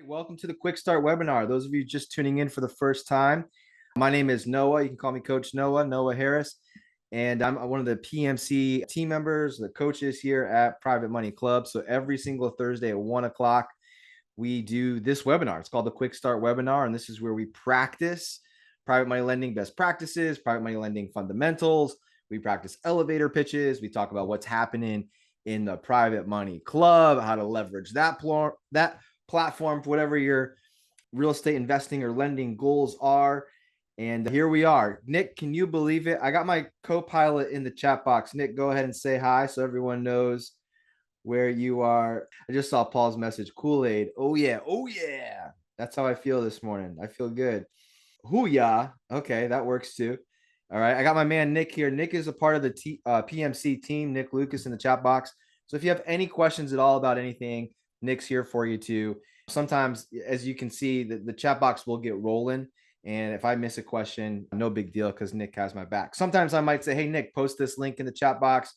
Welcome to the Quick Start webinar. Those of you just tuning in for the first time, my name is Noah. You can call me Coach Noah Harris, and I'm one of the PMC team members, the coaches here at Private Money Club. So every single Thursday at 1 o'clock, we do this webinar. It's called the Quick Start webinar, and this is where we practice private money lending best practices, private money lending fundamentals. We practice elevator pitches. We talk about what's happening in the Private Money Club, how to leverage that platform for whatever your real estate investing or lending goals are. And here we are. Nick, can you believe it? I got my co-pilot in the chat box. Nick, go ahead and say hi so everyone knows where you are. I just saw Paul's message. Kool-Aid. Oh yeah. Oh yeah. That's how I feel this morning. I feel good. Hoo-yah. Okay, that works too. All right. I got my man Nick here. Nick is a part of the PMC team, Nick Lucas in the chat box. So if you have any questions at all about anything, Nick's here for you too. Sometimes, as you can see, the chat box will get rolling. And if I miss a question, no big deal because Nick has my back. Sometimes I might say, hey, Nick, post this link in the chat box.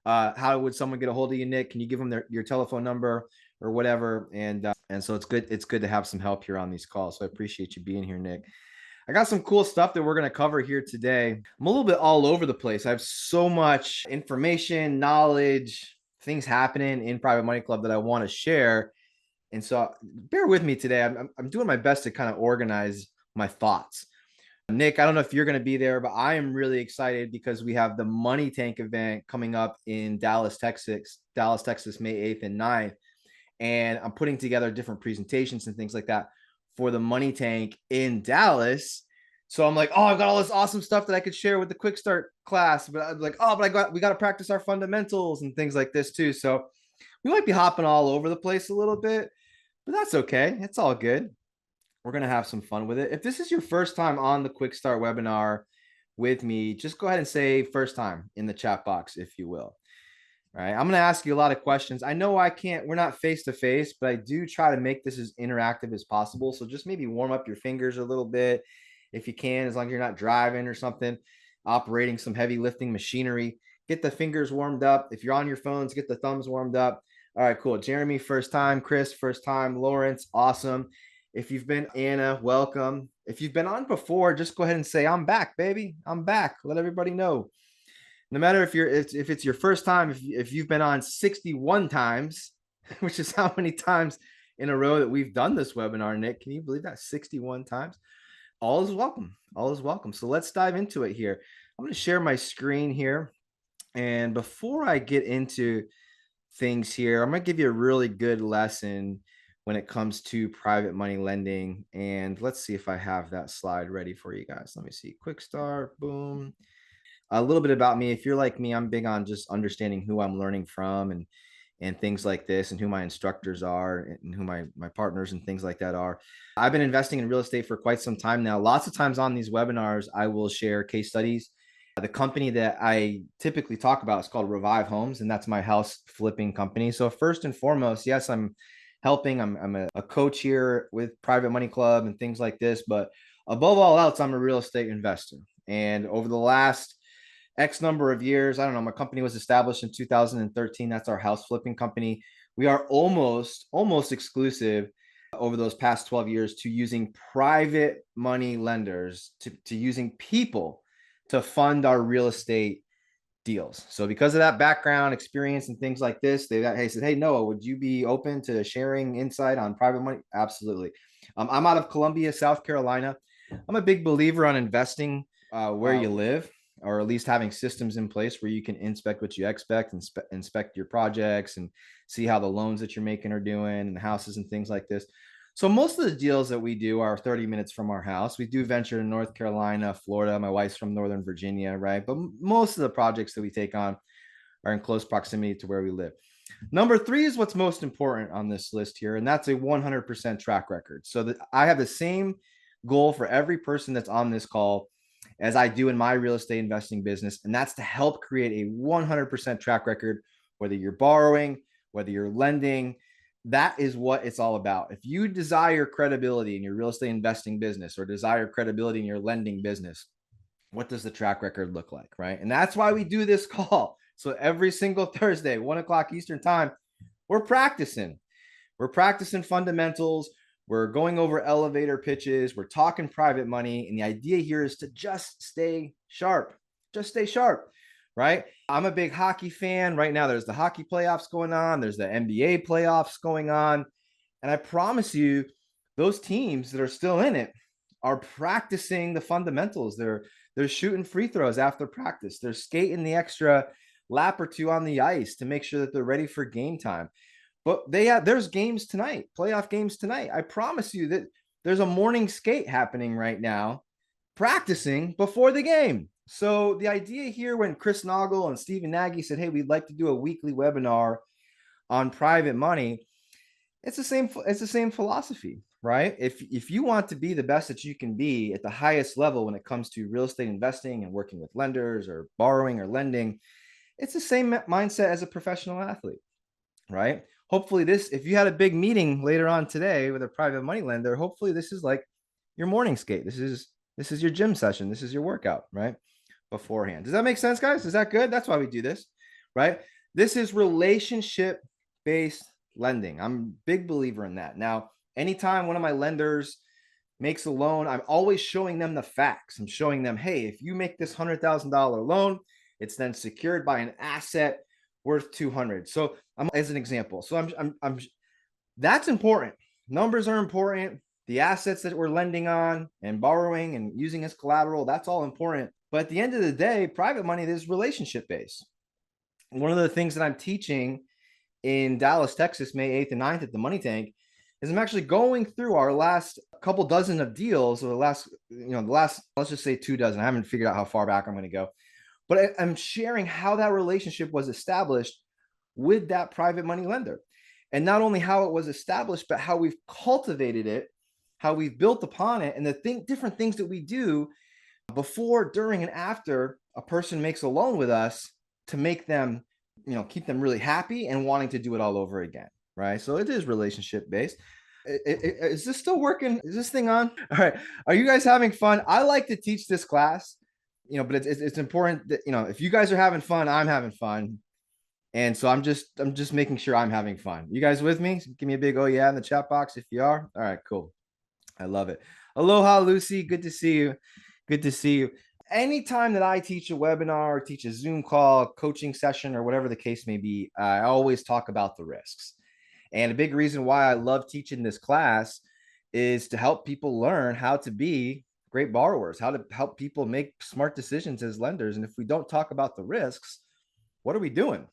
How would someone get a hold of you, Nick? Can you give them your telephone number or whatever? And so it's good. It's good to have some help here on these calls. So I appreciate you being here, Nick. I got some cool stuff that we're going to cover here today. I'm a little bit all over the place. I have so much information, knowledge, things happening in Private Money Club that I want to share. And so bear with me today. I'm doing my best to kind of organize my thoughts. Nick, I don't know if you're going to be there, but I am really excited because we have the Money Tank event coming up in Dallas, Texas, May 8th and 9th. And I'm putting together different presentations and things like that for the Money Tank in Dallas. So I'm like, oh, I've got all this awesome stuff that I could share with the Quick Start class. But I'm like, oh, but we got to practice our fundamentals and things like this too. So we might be hopping all over the place a little bit, but that's okay. It's all good. We're going to have some fun with it. If this is your first time on the Quick Start webinar with me, just go ahead and say first time in the chat box, if you will. All right. I'm going to ask you a lot of questions. I know we're not face to face, but I do try to make this as interactive as possible. So just maybe warm up your fingers a little bit if you can, as long as you're not driving or something, operating some heavy lifting machinery. Get the fingers warmed up. If you're on your phones, get the thumbs warmed up. All right, cool. Jeremy, first time. Chris, first time. Lawrence, awesome. If you've been, Anna, welcome. If you've been on before, just go ahead and say, I'm back, baby. I'm back. Let everybody know. No matter if it's your first time, if you've been on 61 times, which is how many times in a row that we've done this webinar, Nick, can you believe that? 61 times. All is welcome. All is welcome. So let's dive into it here. I'm going to share my screen here. And before I get into things here, I'm going to give you a really good lesson when it comes to private money lending. And let's see if I have that slide ready for you guys. Let me see. Quick start. Boom. A little bit about me. If you're like me, I'm big on just understanding who I'm learning from and things like this, and who my instructors are and who my partners and things like that are. I've been investing in real estate for quite some time now. Lots of times on these webinars, I will share case studies. The company that I typically talk about is called Revive Homes, and that's my house flipping company. So first and foremost, yes, I'm helping. I'm a coach here with Private Money Club and things like this. But above all else, I'm a real estate investor. And over the last X number of years, I don't know, my company was established in 2013. That's our house flipping company. We are almost exclusive over those past 12 years to using private money lenders, to using people to fund our real estate deals. So because of that background experience and things like this, they said, hey, Noah, would you be open to sharing insight on private money? Absolutely. I'm out of Columbia, South Carolina. I'm a big believer on investing where you live, or at least having systems in place where you can inspect what you expect and inspect your projects and see how the loans that you're making are doing and the houses and things like this. So most of the deals that we do are 30 minutes from our house. We do venture in North Carolina, Florida. My wife's from Northern Virginia, right? But most of the projects that we take on are in close proximity to where we live. Number 3 is what's most important on this list here, and that's a 100% track record. So that I have the same goal for every person that's on this call as I do in my real estate investing business, and that's to help create a 100% track record, whether you're borrowing, whether you're lending. That is what it's all about. If you desire credibility in your real estate investing business or desire credibility in your lending business, what does the track record look like, right? And that's why we do this call. So every single Thursday, 1 o'clock Eastern time, we're practicing fundamentals. We're going over elevator pitches. We're talking private money. And the idea here is to just stay sharp. Just stay sharp, right? I'm a big hockey fan. Right now, there's the hockey playoffs going on. There's the NBA playoffs going on. And I promise you, those teams that are still in it are practicing the fundamentals. They're shooting free throws after practice. They're skating the extra lap or two on the ice to make sure that they're ready for game time. But there's games tonight, playoff games tonight. I promise you that there's a morning skate happening right now, practicing before the game. So the idea here, when Chris Naugle and Stephen Nagy said, hey, we'd like to do a weekly webinar on private money, it's the same philosophy, right? If you want to be the best that you can be at the highest level when it comes to real estate investing and working with lenders or borrowing or lending, it's the same mindset as a professional athlete, right? Hopefully if you had a big meeting later on today with a private money lender, hopefully this is like your morning skate. This is your gym session. This is your workout, right? Beforehand. Does that make sense, guys? Is that good? That's why we do this, right? This is relationship-based lending. I'm a big believer in that. Now, anytime one of my lenders makes a loan, I'm always showing them the facts. I'm showing them, hey, if you make this $100,000 loan, it's then secured by an asset worth 200. So I'm as an example. So I'm that's important. Numbers are important. The assets that we're lending on and borrowing and using as collateral, that's all important. But at the end of the day, private money is relationship based. One of the things that I'm teaching in Dallas, Texas, May 8th and 9th at the Money Tank is I'm actually going through our last couple dozen of deals, or the last, let's just say 2 dozen. I haven't figured out how far back I'm going to go. But I'm sharing how that relationship was established with that private money lender. And not only how it was established, but how we've cultivated it, how we've built upon it, and the different things that we do before, during, and after a person makes a loan with us to make them, keep them really happy and wanting to do it all over again, right? So it is relationship based. Is this still working? Is this thing on? All right. Are you guys having fun? I like to teach this class, but it's important that, if you guys are having fun, I'm having fun. And so I'm just making sure I'm having fun. You guys with me? Give me a big, oh yeah, in the chat box if you are. All right, cool. I love it. Aloha, Lucy. Good to see you. Good to see you. Anytime that I teach a webinar or teach a Zoom call, coaching session, or whatever the case may be, I always talk about the risks. And a big reason why I love teaching this class is to help people learn how to be great borrowers, how to help people make smart decisions as lenders. And if we don't talk about the risks, what are we doing?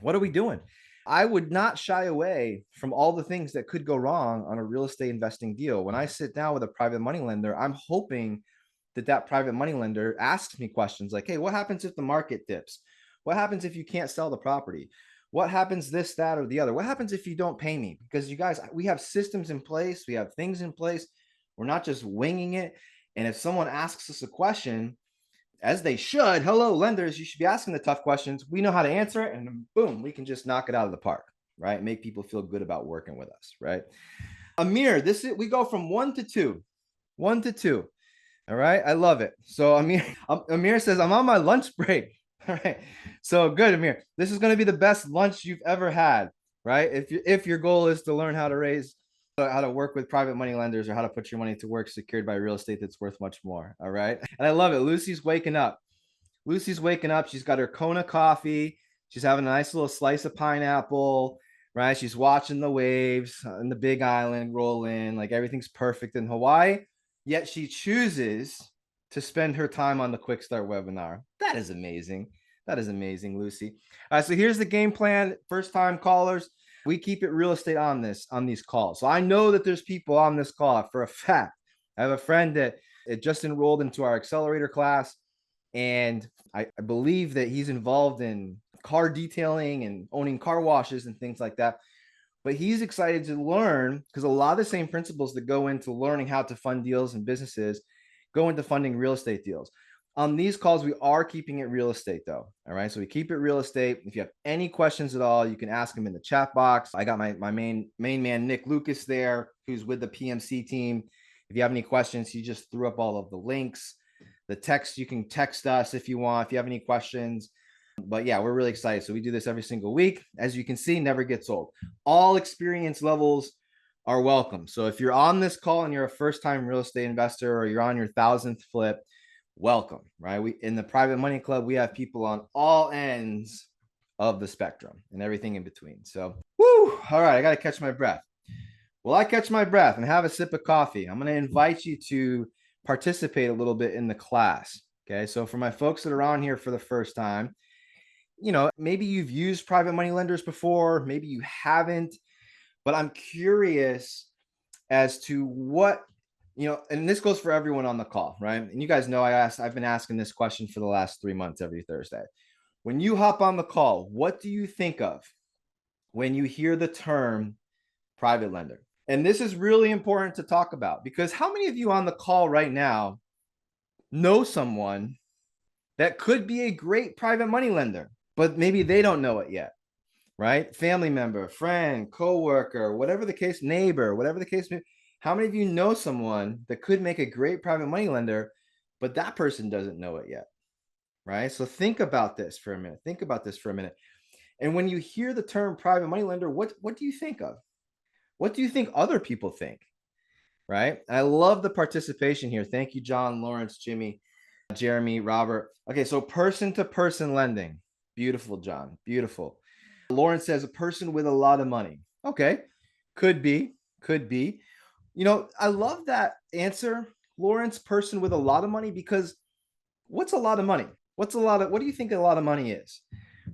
What are we doing? I would not shy away from all the things that could go wrong on a real estate investing deal. When I sit down with a private money lender, I'm hoping that private money lender asks me questions like, hey, what happens if the market dips? What happens if you can't sell the property? What happens this, that, or the other? What happens if you don't pay me? Because you guys, we have systems in place. We have things in place. We're not just winging it. And if someone asks us a question, as they should, hello, lenders, you should be asking the tough questions. We know how to answer it, and boom, we can just knock it out of the park, right? Make people feel good about working with us, right? Amir, we go from 1 to 2. 1 to 2. All right. I love it. So Amir says, I'm on my lunch break. All right. So good, Amir. This is going to be the best lunch you've ever had, right? If your goal is to learn how to work with private money lenders, or how to put your money to work secured by real estate that's worth much more. All right. And I love it. Lucy's waking up. She's got her Kona coffee. She's having a nice little slice of pineapple, right? She's watching the waves in the Big Island roll in, like everything's perfect in Hawaii. Yet she chooses to spend her time on the Quickstart webinar. That is amazing. That is amazing, Lucy. So here's the game plan. First time callers, we keep it real estate on these calls. So I know that there's people on this call for a fact. I have a friend that just enrolled into our accelerator class, and I believe that he's involved in car detailing and owning car washes and things like that. But he's excited to learn, because a lot of the same principles that go into learning how to fund deals and businesses go into funding real estate deals. On these calls, we are keeping it real estate though. All right. So we keep it real estate. If you have any questions at all, you can ask them in the chat box. I got my main man, Nick Lucas, there, who's with the PMC team. If you have any questions, he just threw up all of the links. The text, you can text us if you want, if you have any questions. But yeah, we're really excited. So we do this every single week. As you can see, never gets old. All experience levels are welcome. So if you're on this call and you're a first-time real estate investor or you're on your 1,000th flip, welcome, right? We in the Private Money Club, we have people on all ends of the spectrum and everything in between. So, whoo, all right, I got to catch my breath. Well, I catch my breath and have a sip of coffee. I'm going to invite you to participate a little bit in the class. Okay. So for my folks that are on here for the first time, maybe you've used private money lenders before, maybe you haven't, but I'm curious as to what, and this goes for everyone on the call, right? And you guys know I've been asking this question for the last 3 months every Thursday. When you hop on the call, what do you think of when you hear the term private lender? And this is really important to talk about because how many of you on the call right now know someone that could be a great private money lender, but maybe they don't know it yet, right? Family member, friend, coworker, whatever the case, neighbor, whatever the case may be. How many of you know someone that could make a great private money lender, but that person doesn't know it yet, right? So think about this for a minute. And when you hear the term private money lender, what do you think of? What do you think other people think? Right? I love the participation here. Thank you, John, Lawrence, Jimmy, Jeremy, Robert. Okay, so person-to-person lending. Beautiful, John. Beautiful. Lawrence says a person with a lot of money. Okay, could be. I love that answer, Lawrence, person with a lot of money, because what's a lot of money? What do you think a lot of money is?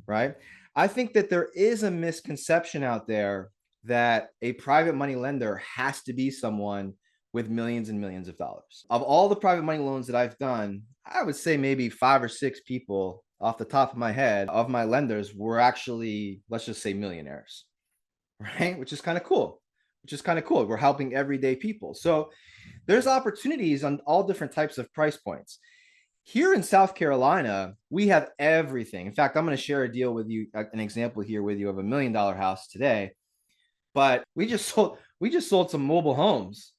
Right? I think that there is a misconception out there that a private money lender has to be someone with millions and millions of dollars. Of all the private money loans that I've done, I would say maybe 5 or 6 people off the top of my head of my lenders were actually, let's just say, millionaires, right? Which is kind of cool. We're helping everyday people. So there's opportunities on all different types of price points. Here in South Carolina, we have everything. In fact, I'm going to share a deal with you, an example here with you of $1 million house today. But we just sold some mobile homes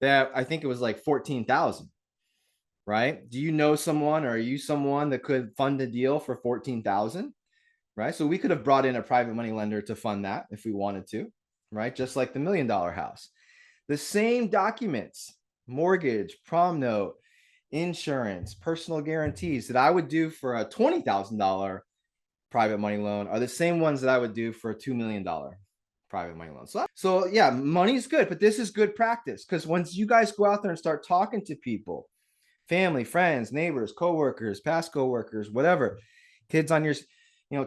that I think it was like 14,000, right? Do you know someone, or are you someone that could fund a deal for 14,000, right? So we could have brought in a private money lender to fund that if we wanted to, right? Just like the $1 million house. The same documents, mortgage, prom note, insurance, personal guarantees that I would do for a $20,000 private money loan are the same ones that I would do for a $2 million private money loan. So yeah, money is good, but this is good practice, because once you guys go out there and start talking to people, family, friends, neighbors, coworkers, past coworkers, whatever, kids on your,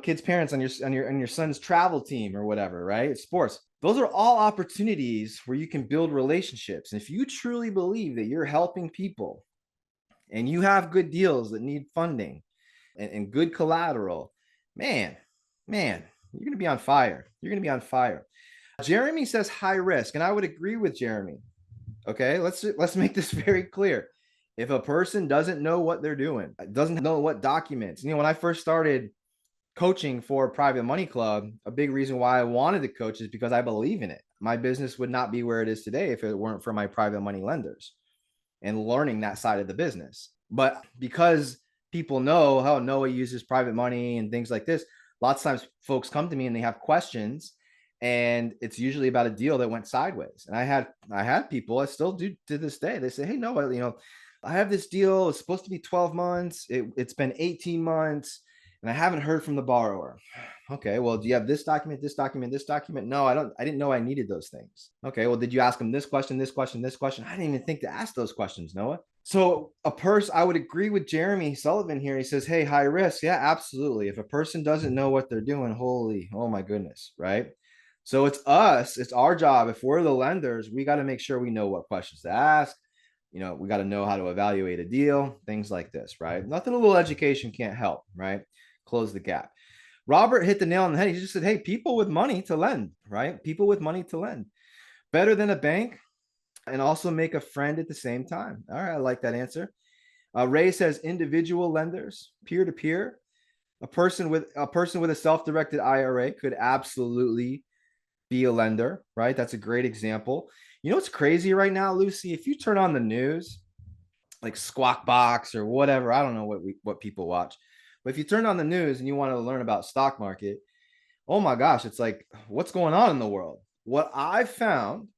kids' parents on your son's travel team or whatever, right? It's sports. Those are all opportunities where you can build relationships. And if you truly believe that you're helping people and you have good deals that need funding and good collateral, man, you're going to be on fire. Jeremy says high risk, and I would agree with Jeremy. Okay, let's make this very clear. If a person doesn't know what they're doing, doesn't know what documents, when I first started coaching for a private money club, a big reason why I wanted to coach is because I believe in it. My business would not be where it is today if it weren't for my private money lenders and learning that side of the business. But because people know how Noah uses private money and things like this, lots of times folks come to me and they have questions, and it's usually about a deal that went sideways. And I had people, I still do to this day. They say, hey, Noah, I have this deal. It's supposed to be 12 months. It's been 18 months and I haven't heard from the borrower. Okay, well, do you have this document, this document, this document? No, I didn't know I needed those things. Okay, well, did you ask them this question, this question, this question? I didn't even think to ask those questions, Noah. So I would agree with Jeremy Sullivan here. He says, hey, high risk. Yeah, absolutely. If a person doesn't know what they're doing, oh my goodness, right? So it's our job. If we're the lenders, we got to make sure we know what questions to ask. We got to know how to evaluate a deal, things like this, right? Nothing a little education can't help, right? Close the gap. Robert hit the nail on the head. He just said, hey, people with money to lend, right? People with money to lend. Better than a bank, and also make a friend at the same time. All right, I like that answer. Ray says individual lenders, peer-to-peer. A person with a self-directed IRA could absolutely be a lender, right? That's a great example. What's crazy right now, Lucy? If you turn on the news, like Squawk Box or whatever, I don't know what people watch, but if you turn on the news and you want to learn about stock market, oh my gosh, it's like, what's going on in the world? What I've found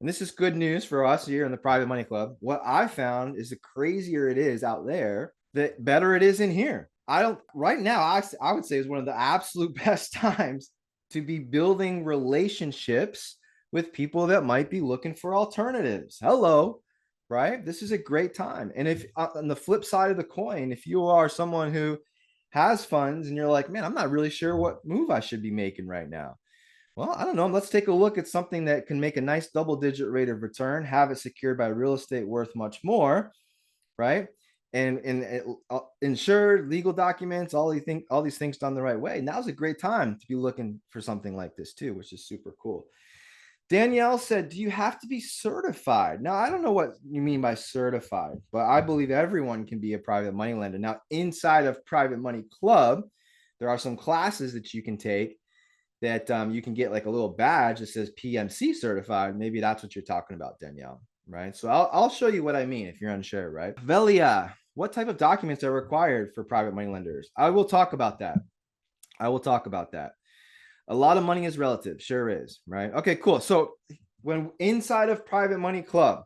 And this is good news for us here in the Private Money Club. What I found is the crazier it is out there, the better it is in here. Right now, I would say is one of the absolute best times to be building relationships with people that might be looking for alternatives. Hello, right? This is a great time. And if on the flip side of the coin, if you are someone who has funds and you're like, man, I'm not really sure what move I should be making right now. Well, I don't know. Let's take a look at something that can make a nice double-digit rate of return, have it secured by real estate worth much more, right? And insured, legal documents, all these things done the right way. Now's a great time to be looking for something like this too, which is super cool. Danielle said, do you have to be certified? Now, I don't know what you mean by certified, but I believe everyone can be a private money lender. Now, inside of Private Money Club, there are some classes that you can take that you can get like a little badge that says PMC certified. Maybe that's what you're talking about, Danielle, right? So I'll show you what I mean if you're unsure, right? Velia, what type of documents are required for private money lenders? I will talk about that. A lot of money is relative, sure is, right? Okay, cool. So when inside of Private Money Club,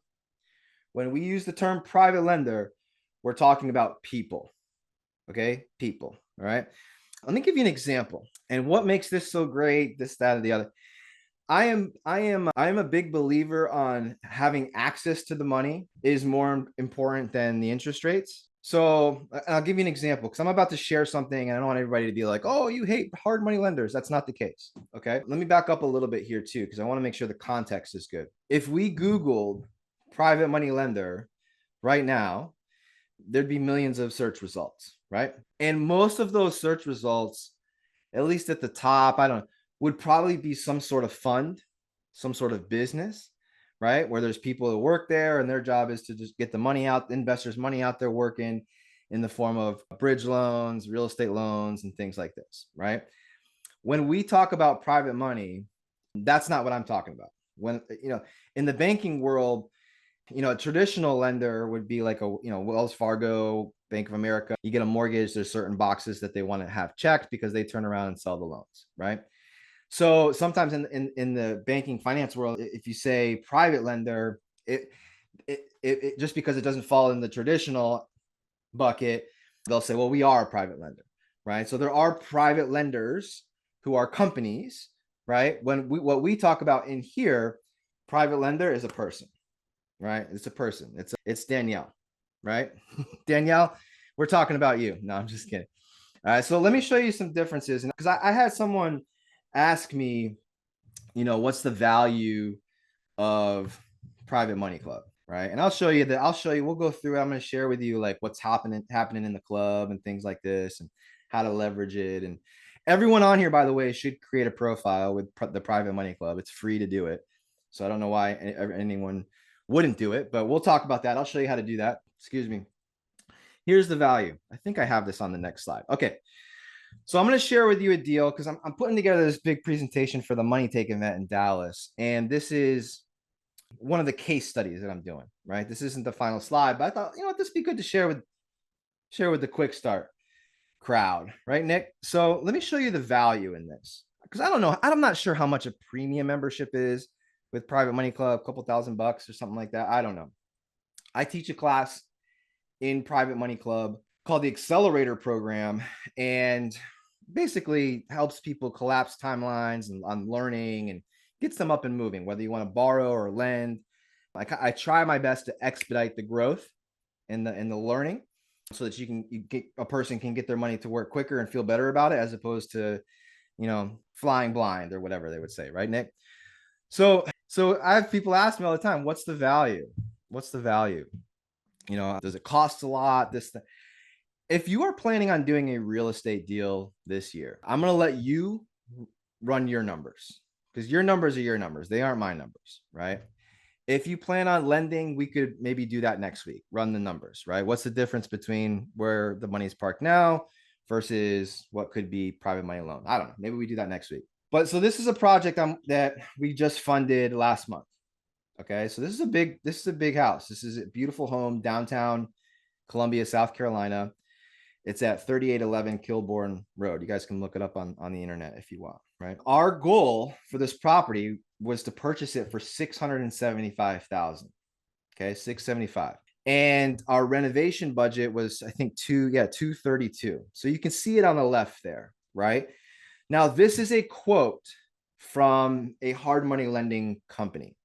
when we use the term private lender, we're talking about people, okay? People, all right? Let me give you an example. And what makes this so great, this, that, or the other. I am a big believer on having access to the money is more important than the interest rates. So I'll give you an example because I'm about to share something and I don't want everybody to be like, oh, you hate hard money lenders. That's not the case. Okay. Let me back up a little bit here too, because I want to make sure the context is good. If we Googled private money lender right now, there'd be millions of search results, right? And most of those search results, at least at the top, would probably be some sort of fund, some sort of business, right? Where there's people that work there and their job is to just get the money out, investors' money out there working in the form of bridge loans, real estate loans, and things like this, right? When we talk about private money, that's not what I'm talking about. When, in the banking world, a traditional lender would be like Wells Fargo, Bank of America. You get a mortgage, there's certain boxes that they want to have checked because they turn around and sell the loans, right? So sometimes in the banking finance world, if you say private lender, it just because it doesn't fall in the traditional bucket, they'll say, well, we are a private lender, right? So there are private lenders who are companies, right? What we talk about in here, private lender is a person, right? It's a person. It's Danielle, right? Danielle, we're talking about you. No, I'm just kidding. All right, so let me show you some differences because I had someone ask me, what's the value of Private Money Club, right? And I'll show you. We'll go through it. I'm going to share with you like what's happening in the club and things like this and how to leverage it. And everyone on here, by the way, should create a profile with the Private Money Club. It's free to do it. So I don't know why anyone wouldn't do it, but we'll talk about that. I'll show you how to do that. Excuse me. Here's the value. I think I have this on the next slide. Okay. So I'm going to share with you a deal because I'm putting together this big presentation for the Money Take event in Dallas. And this is one of the case studies that I'm doing, right? This isn't the final slide, but I thought, this would be good to share with the Quickstart crowd, right, Nick? So let me show you the value in this because I don't know. I'm not sure how much a premium membership is with Private Money Club, a couple $1,000 or something like that. I don't know. I teach a class in Private Money Club called the Accelerator Program, and basically helps people collapse timelines and on learning and gets them up and moving, whether you want to borrow or lend. I try my best to expedite the growth in the learning so that a person can get their money to work quicker and feel better about it as opposed to, flying blind or whatever they would say, right, Nick? So I have people ask me all the time, what's the value? What's the value? Does it cost a lot? If you are planning on doing a real estate deal this year, I'm going to let you run your numbers because your numbers are your numbers. They aren't my numbers, right? If you plan on lending, we could maybe do that next week, run the numbers, right? What's the difference between where the money's parked now versus what could be private money loan? I don't know. Maybe we do that next week. But so this is a project that we just funded last month. Okay. So this is a big house. This is a beautiful home, downtown Columbia, South Carolina. It's at 3811 Kilbourne Road. You guys can look it up on the internet if you want, right? Our goal for this property was to purchase it for $675,000. Okay, 675. And our renovation budget was, I think, 232. So you can see it on the left there, right? Now, this is a quote from a hard money lending company.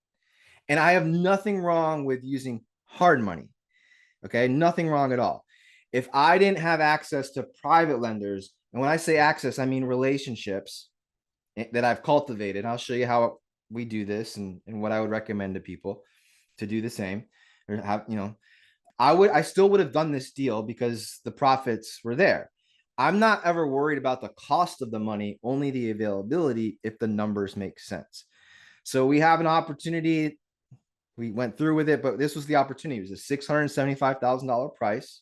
And I have nothing wrong with using hard money. Okay, nothing wrong at all. If I didn't have access to private lenders, and when I say access, I mean relationships that I've cultivated. I'll show you how we do this and what I would recommend to people to do the same. Or have, I still would have done this deal because the profits were there. I'm not ever worried about the cost of the money, only the availability if the numbers make sense. So we have an opportunity. We went through with it, but this was the opportunity. It was a $675,000 price,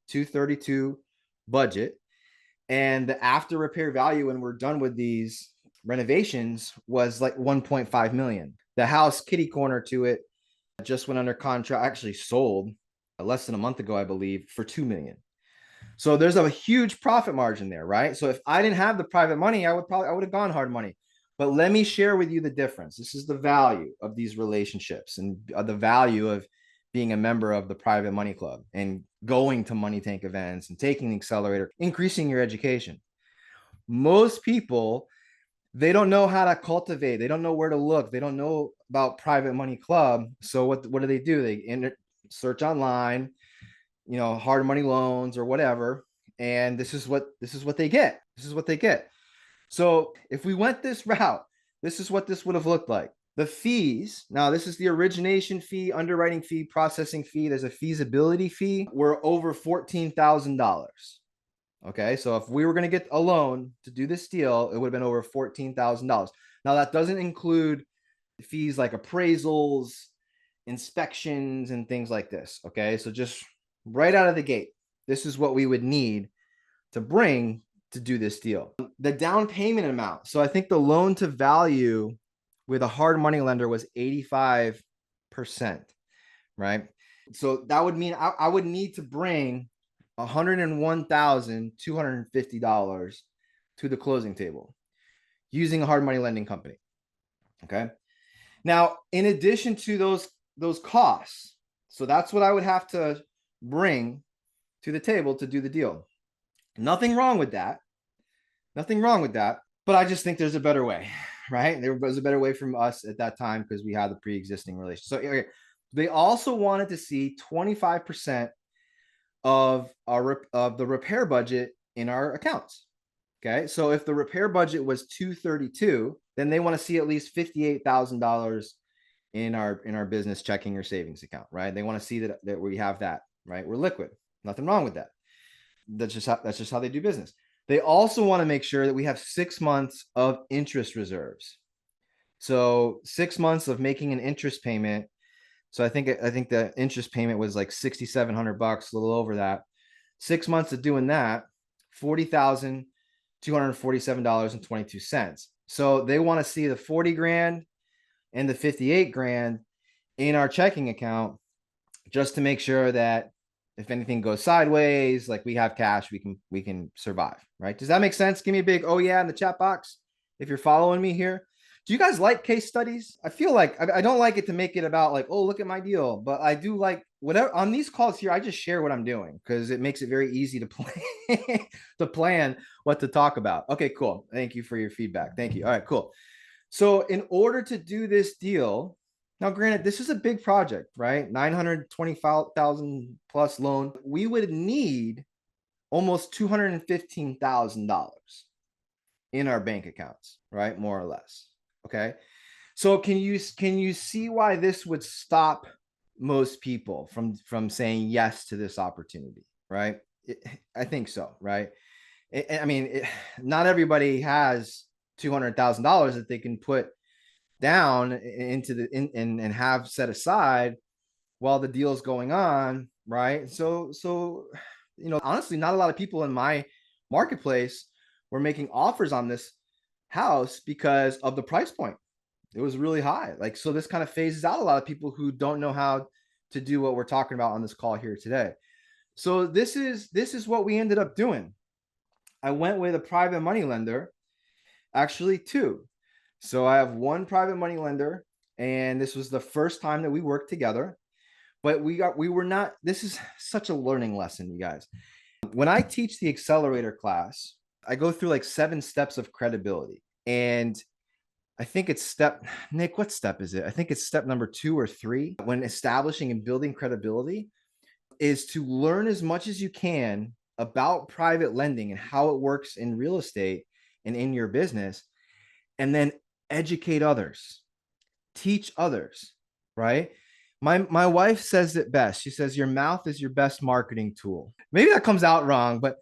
232 budget, and the after repair value when we're done with these renovations was like 1.5 million. The house kitty corner to it just went under contract, actually sold less than a month ago, I believe, for 2 million. So there's a huge profit margin there, right? So if I didn't have the private money, I would have gone hard money. But let me share with you the difference. This is the value of these relationships and the value of being a member of the private money club and going to money tank events and taking the accelerator, increasing your education. Most people, they don't know how to cultivate. They don't know where to look. They don't know about private money club. So what do? They search online, hard money loans or whatever. And this is what they get. This is what they get. So if we went this route, this is what this would have looked like. The fees, now this is the origination fee, underwriting fee, processing fee. There's a feasibility fee. We're over $14,000. Okay, so if we were going to get a loan to do this deal, it would have been over $14,000. Now that doesn't include fees like appraisals, inspections, and things like this. Okay, so just right out of the gate, this is what we would need to bring to do this deal. The down payment amount. So I think the loan to value with a hard money lender was 85%, right? So that would mean I would need to bring $101,250 to the closing table using a hard money lending company. Okay. Now, in addition to those costs, so that's what I would have to bring to the table to do the deal. Nothing wrong with that. Nothing wrong with that. But I just think there's a better way, right? There was a better way from us at that time because we had the pre-existing relationship. So they also wanted to see 25% of the repair budget in our accounts. Okay. So if the repair budget was 232, then they want to see at least $58,000 in our business checking or savings account, right? They want to see that we have that, right? We're liquid. Nothing wrong with that. That's just how they do business. They also want to make sure that we have 6 months of interest reserves. So 6 months of making an interest payment. So I think the interest payment was like $6,700, a little over that. 6 months of doing that, $40,247.22. So they want to see the 40 grand and the 58 grand in our checking account just to make sure that if anything goes sideways, like we have cash, we can survive, right? Does that make sense? Give me a big oh yeah in the chat box if you're following me here. Do you guys like case studies? I feel like I don't like it to make it about like, oh, look at my deal, but I do like whatever on these calls here. I just share what I'm doing because it makes it very easy to plan to plan what to talk about. Okay, cool. Thank you for your feedback. Thank you. All right, cool. So in order to do this deal, now granted, this is a big project, right? 925,000 plus loan. We would need almost $215,000 in our bank accounts, right? More or less. Okay. So can you see why this would stop most people from saying yes to this opportunity, right? I think so, right? Not everybody has $200,000 that they can put down into and have set aside while the deal is going on, right? So honestly, not a lot of people in my marketplace were making offers on this house because of the price point. It was really high. Like, so this kind of phases out a lot of people who don't know how to do what we're talking about on this call here today. So this is what we ended up doing. I went with a private money lender, actually two. So I have one private money lender, and this was the first time that we worked together. But we were not, this is such a learning lesson, you guys. When I teach the accelerator class, I go through like 7 steps of credibility. And I think it's Nick, what step is it? I think it's step number 2 or 3 when establishing and building credibility is to learn as much as you can about private lending and how it works in real estate and in your business, and then educate others, teach others, right? My wife says it best. She says your mouth is your best marketing tool. Maybe that comes out wrong, but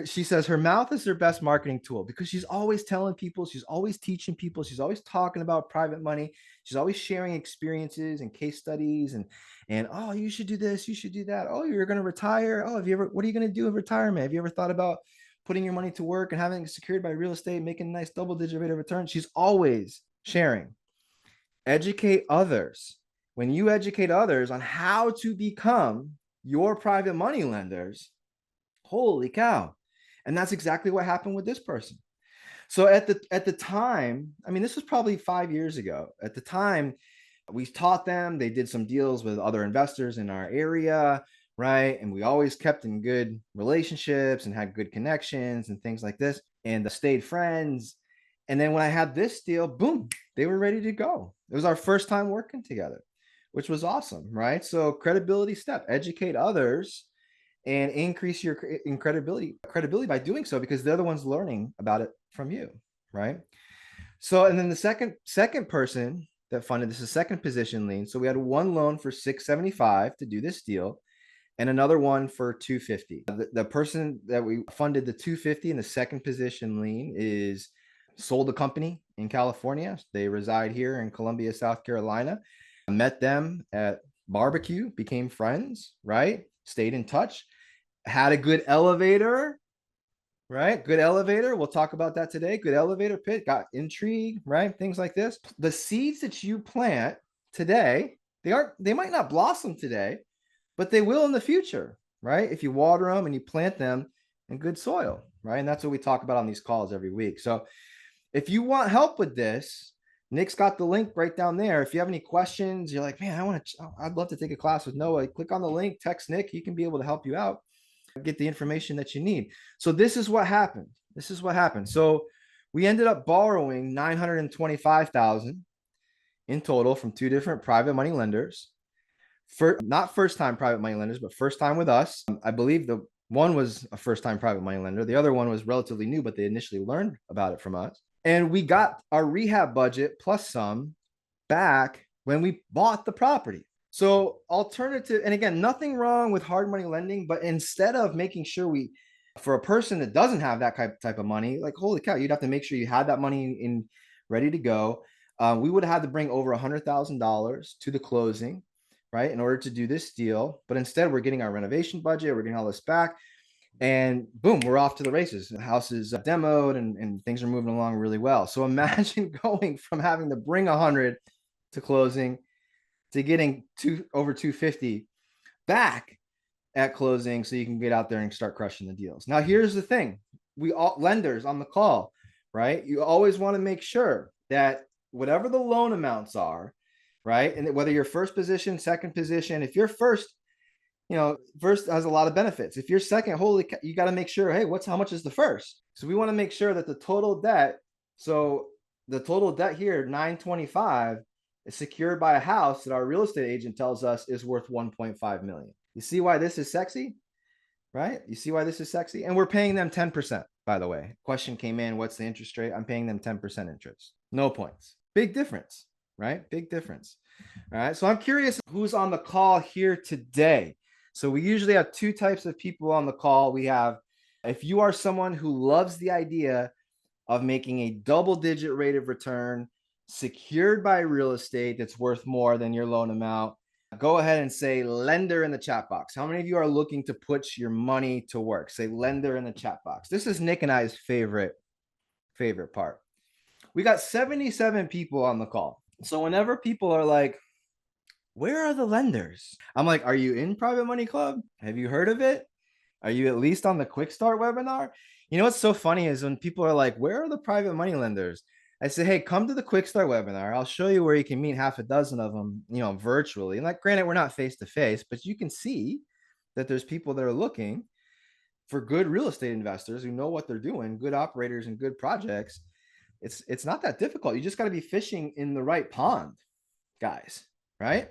she says her mouth is her best marketing tool because she's always telling people, she's always teaching people, she's always talking about private money, she's always sharing experiences and case studies and oh, you should do this, you should do that. Oh, you're going to retire. Oh, what are you going to do in retirement? Have you ever thought about putting your money to work and having it secured by real estate, making a nice double-digit rate of return? She's always sharing. Educate others. When you educate others on how to become your private money lenders, holy cow. And that's exactly what happened with this person. So at the time, I mean, this was probably 5 years ago. At the time, we taught them, they did some deals with other investors in our area, right? And we always kept in good relationships and had good connections and things like this, and stayed friends. And then when I had this deal, boom, they were ready to go. It was our first time working together, which was awesome, right? So credibility step, educate others and increase your credibility by doing so, because they're the ones learning about it from you, right? So, and then the second person that funded this is second position lien. So we had one loan for 675 to do this deal, and another one for 250. The person that we funded the 250 in the second position lien is sold a company in California. They reside here in Columbia, South Carolina. I met them at barbecue, became friends, right? Stayed in touch, had a good elevator, right? Good elevator. We'll talk about that today. Good elevator pit, got intrigue, right? Things like this. The seeds that you plant today, they might not blossom today, but they will in the future, right? If you water them and you plant them in good soil, right? And that's what we talk about on these calls every week. So if you want help with this, Nick's got the link right down there. If you have any questions, you're like, man, I'd love to take a class with Noah. Click on the link, text Nick. He can be able to help you out, get the information that you need. So this is what happened. So we ended up borrowing $925,000 in total from 2 different private money lenders. Not first time private money lenders, but first time with us. I believe the one was a first time private money lender. The other one was relatively new, but they initially learned about it from us. And we got our rehab budget plus some back when we bought the property. So alternative, and again, nothing wrong with hard money lending, but instead of making sure for a person that doesn't have that type of money, like holy cow, you'd have to make sure you had that money in ready to go. We would have had to bring over $100,000 to the closing, right, in order to do this deal. But instead, we're getting our renovation budget, we're getting all this back, and boom, we're off to the races. The house is demoed and things are moving along really well. So imagine going from having to bring 100 to closing to getting over 250 back at closing so you can get out there and start crushing the deals. Now, here's the thing. We all lenders on the call, right? You always want to make sure that whatever the loan amounts are, right? And whether you're first position, second position, if you're first, first has a lot of benefits. If you're second, you got to make sure, hey, how much is the first? So we want to make sure that the total debt here, 925, is secured by a house that our real estate agent tells us is worth 1.5 million. You see why this is sexy, right? You see why this is sexy? And we're paying them 10%, by the way. Question came in, what's the interest rate? I'm paying them 10% interest. No points. Big difference, right? Big difference. All right. So I'm curious who's on the call here today. So we usually have 2 types of people on the call. We have, if you are someone who loves the idea of making a double-digit rate of return secured by real estate that's worth more than your loan amount, go ahead and say lender in the chat box. How many of you are looking to put your money to work? Say lender in the chat box. This is Nick and I's favorite part. We got 77 people on the call. So whenever people are like, where are the lenders? I'm like, are you in Private Money Club? Have you heard of it? Are you at least on the Quickstart webinar? You know what's so funny is when people are like, where are the private money lenders? I say, hey, come to the Quickstart webinar. I'll show you where you can meet half a dozen of them, virtually. And like, granted, we're not face to face, but you can see that there's people that are looking for good real estate investors who know what they're doing, good operators and good projects. It's not that difficult. You just got to be fishing in the right pond, guys, right?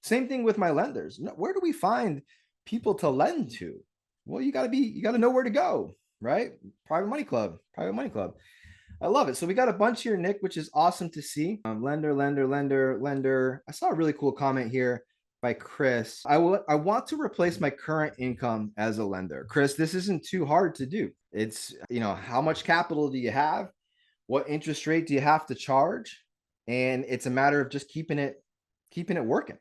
Same thing with my lenders. Where do we find people to lend to? Well, you got to know where to go, right? Private Money Club. I love it. So we got a bunch here, Nick, which is awesome to see. Lender. I saw a really cool comment here by Chris. I want to replace my current income as a lender. Chris, this isn't too hard to do. It's, how much capital do you have? What interest rate do you have to charge? And it's a matter of just keeping it working,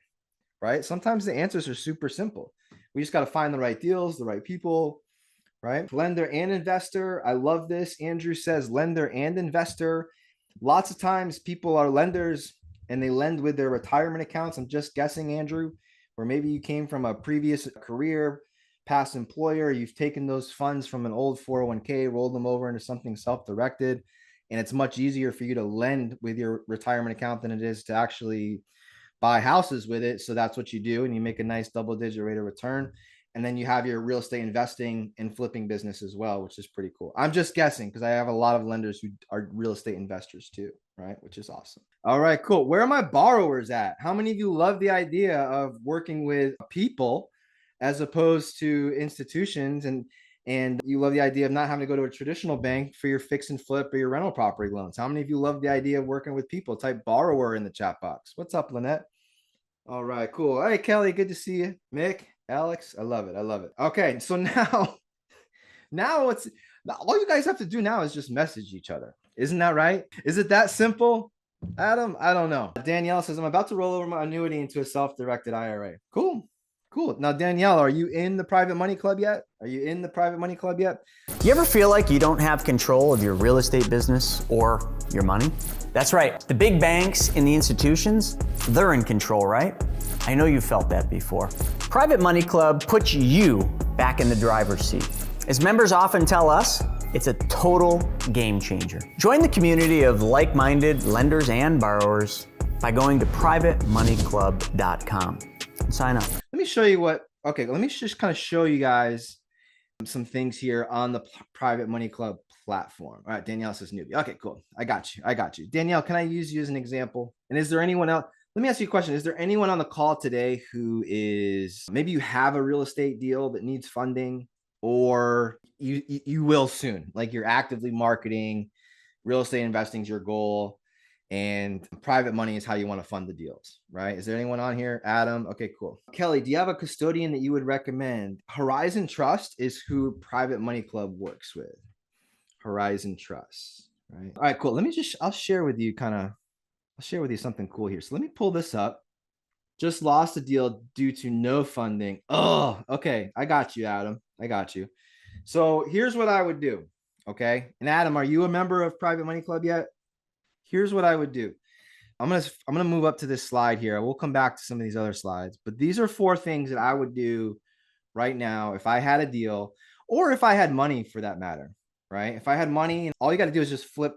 right? Sometimes the answers are super simple. We just got to find the right deals, the right people, right? Lender and investor. I love this. Andrew says lender and investor. Lots of times people are lenders and they lend with their retirement accounts. I'm just guessing, Andrew, or maybe you came from a previous career, past employer. You've taken those funds from an old 401k, rolled them over into something self-directed. And it's much easier for you to lend with your retirement account than it is to actually buy houses with it. So that's what you do. And you make a nice double-digit rate of return. And then you have your real estate investing and flipping business as well, which is pretty cool. I'm just guessing because I have a lot of lenders who are real estate investors too, right? Which is awesome. All right, cool. Where are my borrowers at? How many of you love the idea of working with people as opposed to institutions, and you love the idea of not having to go to a traditional bank for your fix and flip or your rental property loans? How many of you love the idea of working with people? Type borrower in the chat box. What's up, Lynette? All right, cool. All right, Kelly, good to see you. Mick, Alex, I love it. Okay, so now all you guys have to do now is just message each other. Isn't that right? Is it that simple? Adam, I don't know. Danielle says, I'm about to roll over my annuity into a self-directed IRA. Cool. Now, Danielle, are you in the Private Money Club yet? You ever feel like you don't have control of your real estate business or your money? That's right. The big banks and the institutions, they're in control, right? I know you felt that before. Private Money Club puts you back in the driver's seat. As members often tell us, it's a total game changer. Join the community of like-minded lenders and borrowers by going to privatemoneyclub.com and sign up. Let me show you let me just kind of show you guys some things here on the Private Money Club platform. All right, Danielle says newbie. Okay, cool. I got you. Danielle, can I use you as an example? And is there anyone else? Let me ask you a question. Is there anyone on the call today who is, maybe you have a real estate deal that needs funding, or you will soon, like you're actively marketing, real estate investing is your goal, and private money is how you want to fund the deals, right? Is there anyone on here? Adam? Okay, cool. Kelly, do you have a custodian that you would recommend? Horizon Trust is who Private Money Club works with. Horizon Trust, right? All right, cool. I'll share with you something cool here. So let me pull this up. Just lost a deal due to no funding. Oh, okay. I got you, Adam. I got you. So here's what I would do. Okay. And Adam, are you a member of Private Money Club yet? Here's what I would do. I'm going to move up to this slide here. We'll come back to some of these other slides, but these are 4 things that I would do right now if I had a deal, or if I had money for that matter, right? If I had money, and all you got to do is just flip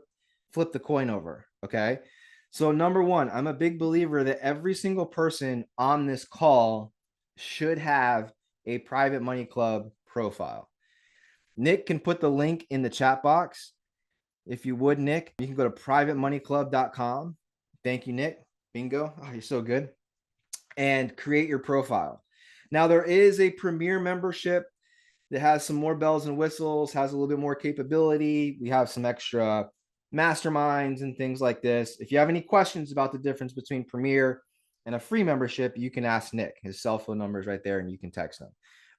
the coin over. Okay. So number 1, I'm a big believer that every single person on this call should have a Private Money Club profile. Nick can put the link in the chat box. If you would, Nick, you can go to privatemoneyclub.com. Thank you, Nick. Bingo. Oh, you're so good. And create your profile. Now, there is a premier membership that has some more bells and whistles, has a little bit more capability. We have some extra masterminds and things like this. If you have any questions about the difference between premier and a free membership, you can ask Nick. His cell phone number is right there and you can text him.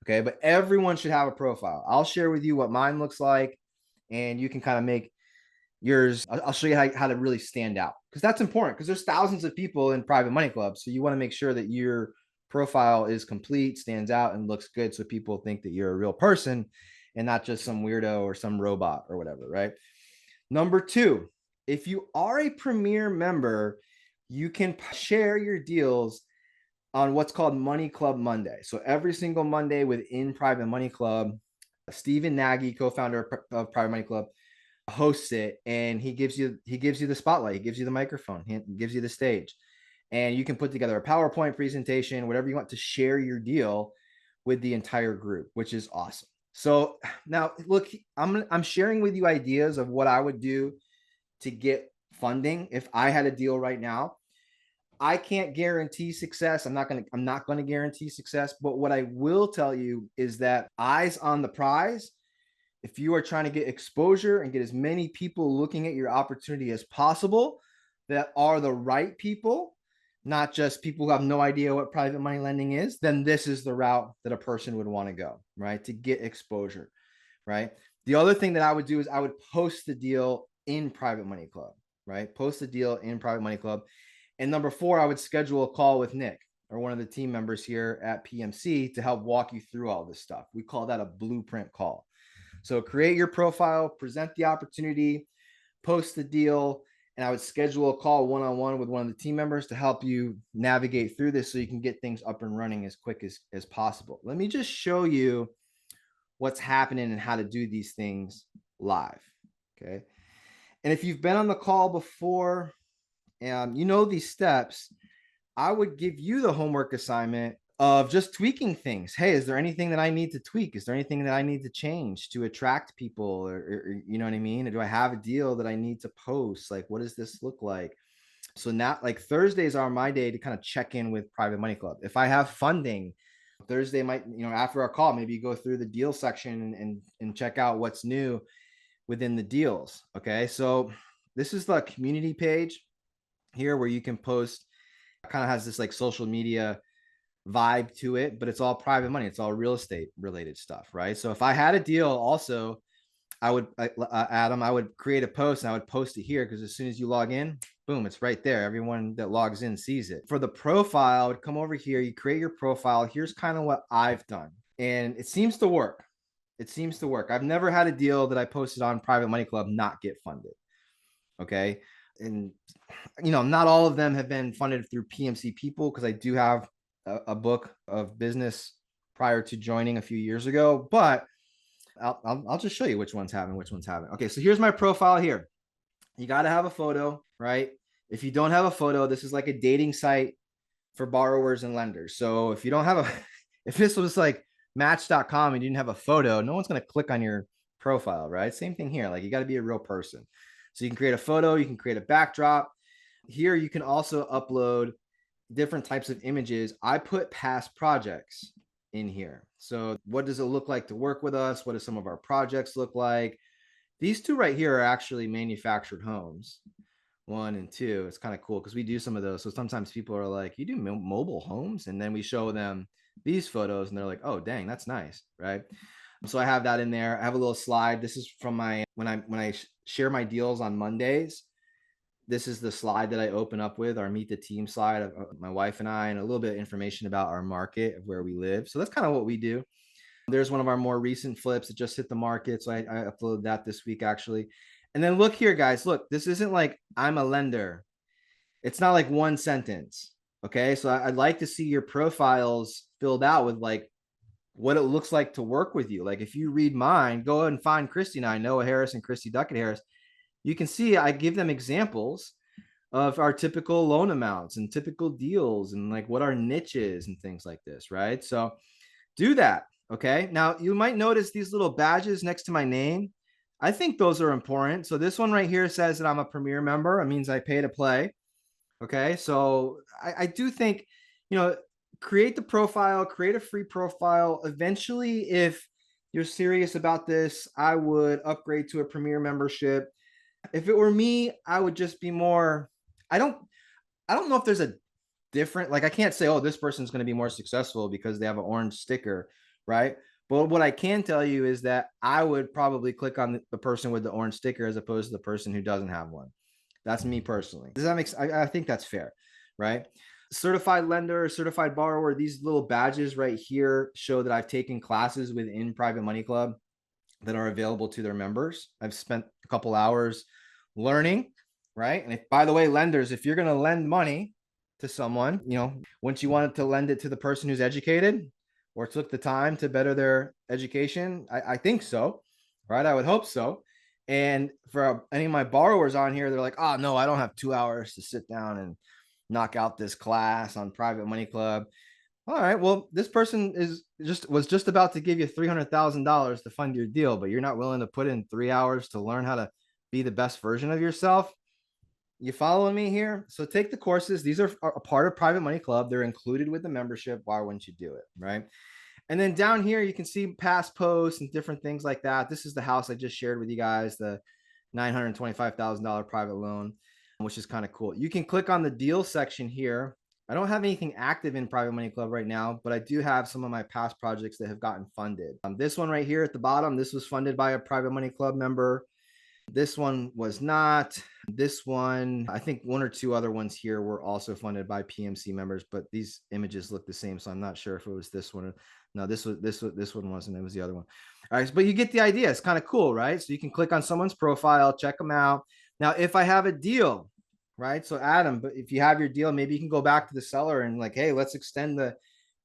Okay, but everyone should have a profile. I'll share with you what mine looks like, and you can kind of make yours. I'll show you how to really stand out, because that's important, because there's thousands of people in Private Money Club. So you want to make sure that your profile is complete, stands out, and looks good, so people think that you're a real person and not just some weirdo or some robot or whatever, right? Number 2, if you are a premier member, you can share your deals on what's called Money Club Monday. So every single Monday within Private Money Club, Stephen Nagy, co-founder of Private Money Club, hosts it, and he gives you the spotlight, he gives you the microphone, he gives you the stage, and you can put together a PowerPoint presentation, whatever you want, to share your deal with the entire group, which is awesome. So now look, I'm sharing with you ideas of what I would do to get funding if I had a deal right now. I can't guarantee success. I'm not going to guarantee success, but what I will tell you is that eyes on the prize. If you are trying to get exposure and get as many people looking at your opportunity as possible that are the right people, not just people who have no idea what private money lending is, then this is the route that a person would want to go, right? To get exposure, right? The other thing that I would do is I would post the deal in Private Money Club, right? Post the deal in Private Money Club. And number 4, I would schedule a call with Nick or one of the team members here at PMC to help walk you through all this stuff. We call that a blueprint call. So create your profile, present the opportunity, post the deal, and I would schedule a call one-on-one with one of the team members to help you navigate through this so you can get things up and running as quick as possible. Let me just show you what's happening and how to do these things live, okay? And if you've been on the call before, you know these steps, I would give you the homework assignment of just tweaking things. Hey, is there anything that I need to tweak? Is there anything that I need to change to attract people? Or you know what I mean? Or do I have a deal that I need to post? Like, what does this look like? So now, like, Thursdays are my day to kind of check in with Private Money Club. If I have funding, Thursday might, after our call, maybe go through the deal section and check out what's new within the deals. Okay. So this is the community page here where you can post. Kind of has this like social media vibe to it, but it's all private money. It's all real estate related stuff, right? So if I had a deal also, I would, Adam, I would create a post and I would post it here because as soon as you log in, boom, it's right there. Everyone that logs in sees it. For the profile, I would come over here, you create your profile. Here's kind of what I've done. And it seems to work. It seems to work. I've never had a deal that I posted on Private Money Club not get funded. Okay. And not all of them have been funded through PMC people because I do have a book of business prior to joining a few years ago, but I'll just show you which ones haven't, which ones haven't. Okay, so here's my profile here. You got to have a photo, right? If you don't have a photo, this is like a dating site for borrowers and lenders. So if you don't have if this was like match.com and you didn't have a photo, no one's going to click on your profile, right? Same thing here. Like, you got to be a real person. So you can create a photo, you can create a backdrop. Here you can also upload different types of images. I put past projects in here. So what does it look like to work with us? What do some of our projects look like? These two right here are actually manufactured homes, 1 and 2. It's kind of cool because we do some of those. So sometimes people are like, you do mobile homes? And then we show them these photos and they're like, oh, dang, that's nice, right? So I have that in there. I have a little slide. This is from my, when I share my deals on Mondays, this is the slide that I open up with, our meet the team slide of my wife and I, and a little bit of information about our market of where we live. So that's kind of what we do. There's one of our more recent flips that just hit the market. So I uploaded that this week, actually. And then look here, guys. Look, this isn't like I'm a lender. It's not like one sentence. Okay. So I'd like to see your profiles filled out with like what it looks like to work with you. Like if you read mine, go ahead and find Christy and I, Noah Harris and Christy Duckett Harris. You can see I give them examples of our typical loan amounts and typical deals and like what our niche is and things like this, right? So do that, okay? Now, you might notice these little badges next to my name. I think those are important. So this one right here says that I'm a Premier member. It means I pay to play, okay? So I do think, create the profile, create a free profile. Eventually, if you're serious about this, I would upgrade to a Premier membership. If it were me, I would just be more, I don't know if there's a different, like, I can't say, oh, this person's going to be more successful because they have an orange sticker, right? But what I can tell you is that I would probably click on the person with the orange sticker as opposed to the person who doesn't have one. That's me personally. Does that make sense? I think that's fair, right? Certified lender, certified borrower, these little badges right here show that I've taken classes within Private Money Club that are available to their members. I've spent a couple hours learning, right? And if, by the way, lenders, if you're going to lend money, to someone, once you wanted to lend it to the person who's educated or took the time to better their education? I think so, right? I would hope so. And for any of my borrowers on here, they're like, oh, no, I don't have 2 hours to sit down and knock out this class on Private Money Club. All right, well, this person was just about to give you $300,000 to fund your deal, but you're not willing to put in 3 hours to learn how to be the best version of yourself. You following me here? So take the courses. These are a part of Private Money Club. They're included with the membership. Why wouldn't you do it, right? And then down here, you can see past posts and different things like that. This is the house I just shared with you guys, the $925,000 private loan, which is kind of cool. You can click on the deal section here. I don't have anything active in Private Money Club right now, but I do have some of my past projects that have gotten funded. This one right here at the bottom, this was funded by a Private Money Club member. This one was not. This one, I think one or two other ones here were also funded by PMC members, but these images look the same, so I'm not sure if it was this one. No, this one wasn't. It was the other one. All right, but you get the idea. It's kind of cool, right? So you can click on someone's profile, check them out. Now, if I have a deal, right? So Adam, but if you have your deal, maybe you can go back to the seller and like, hey, let's extend the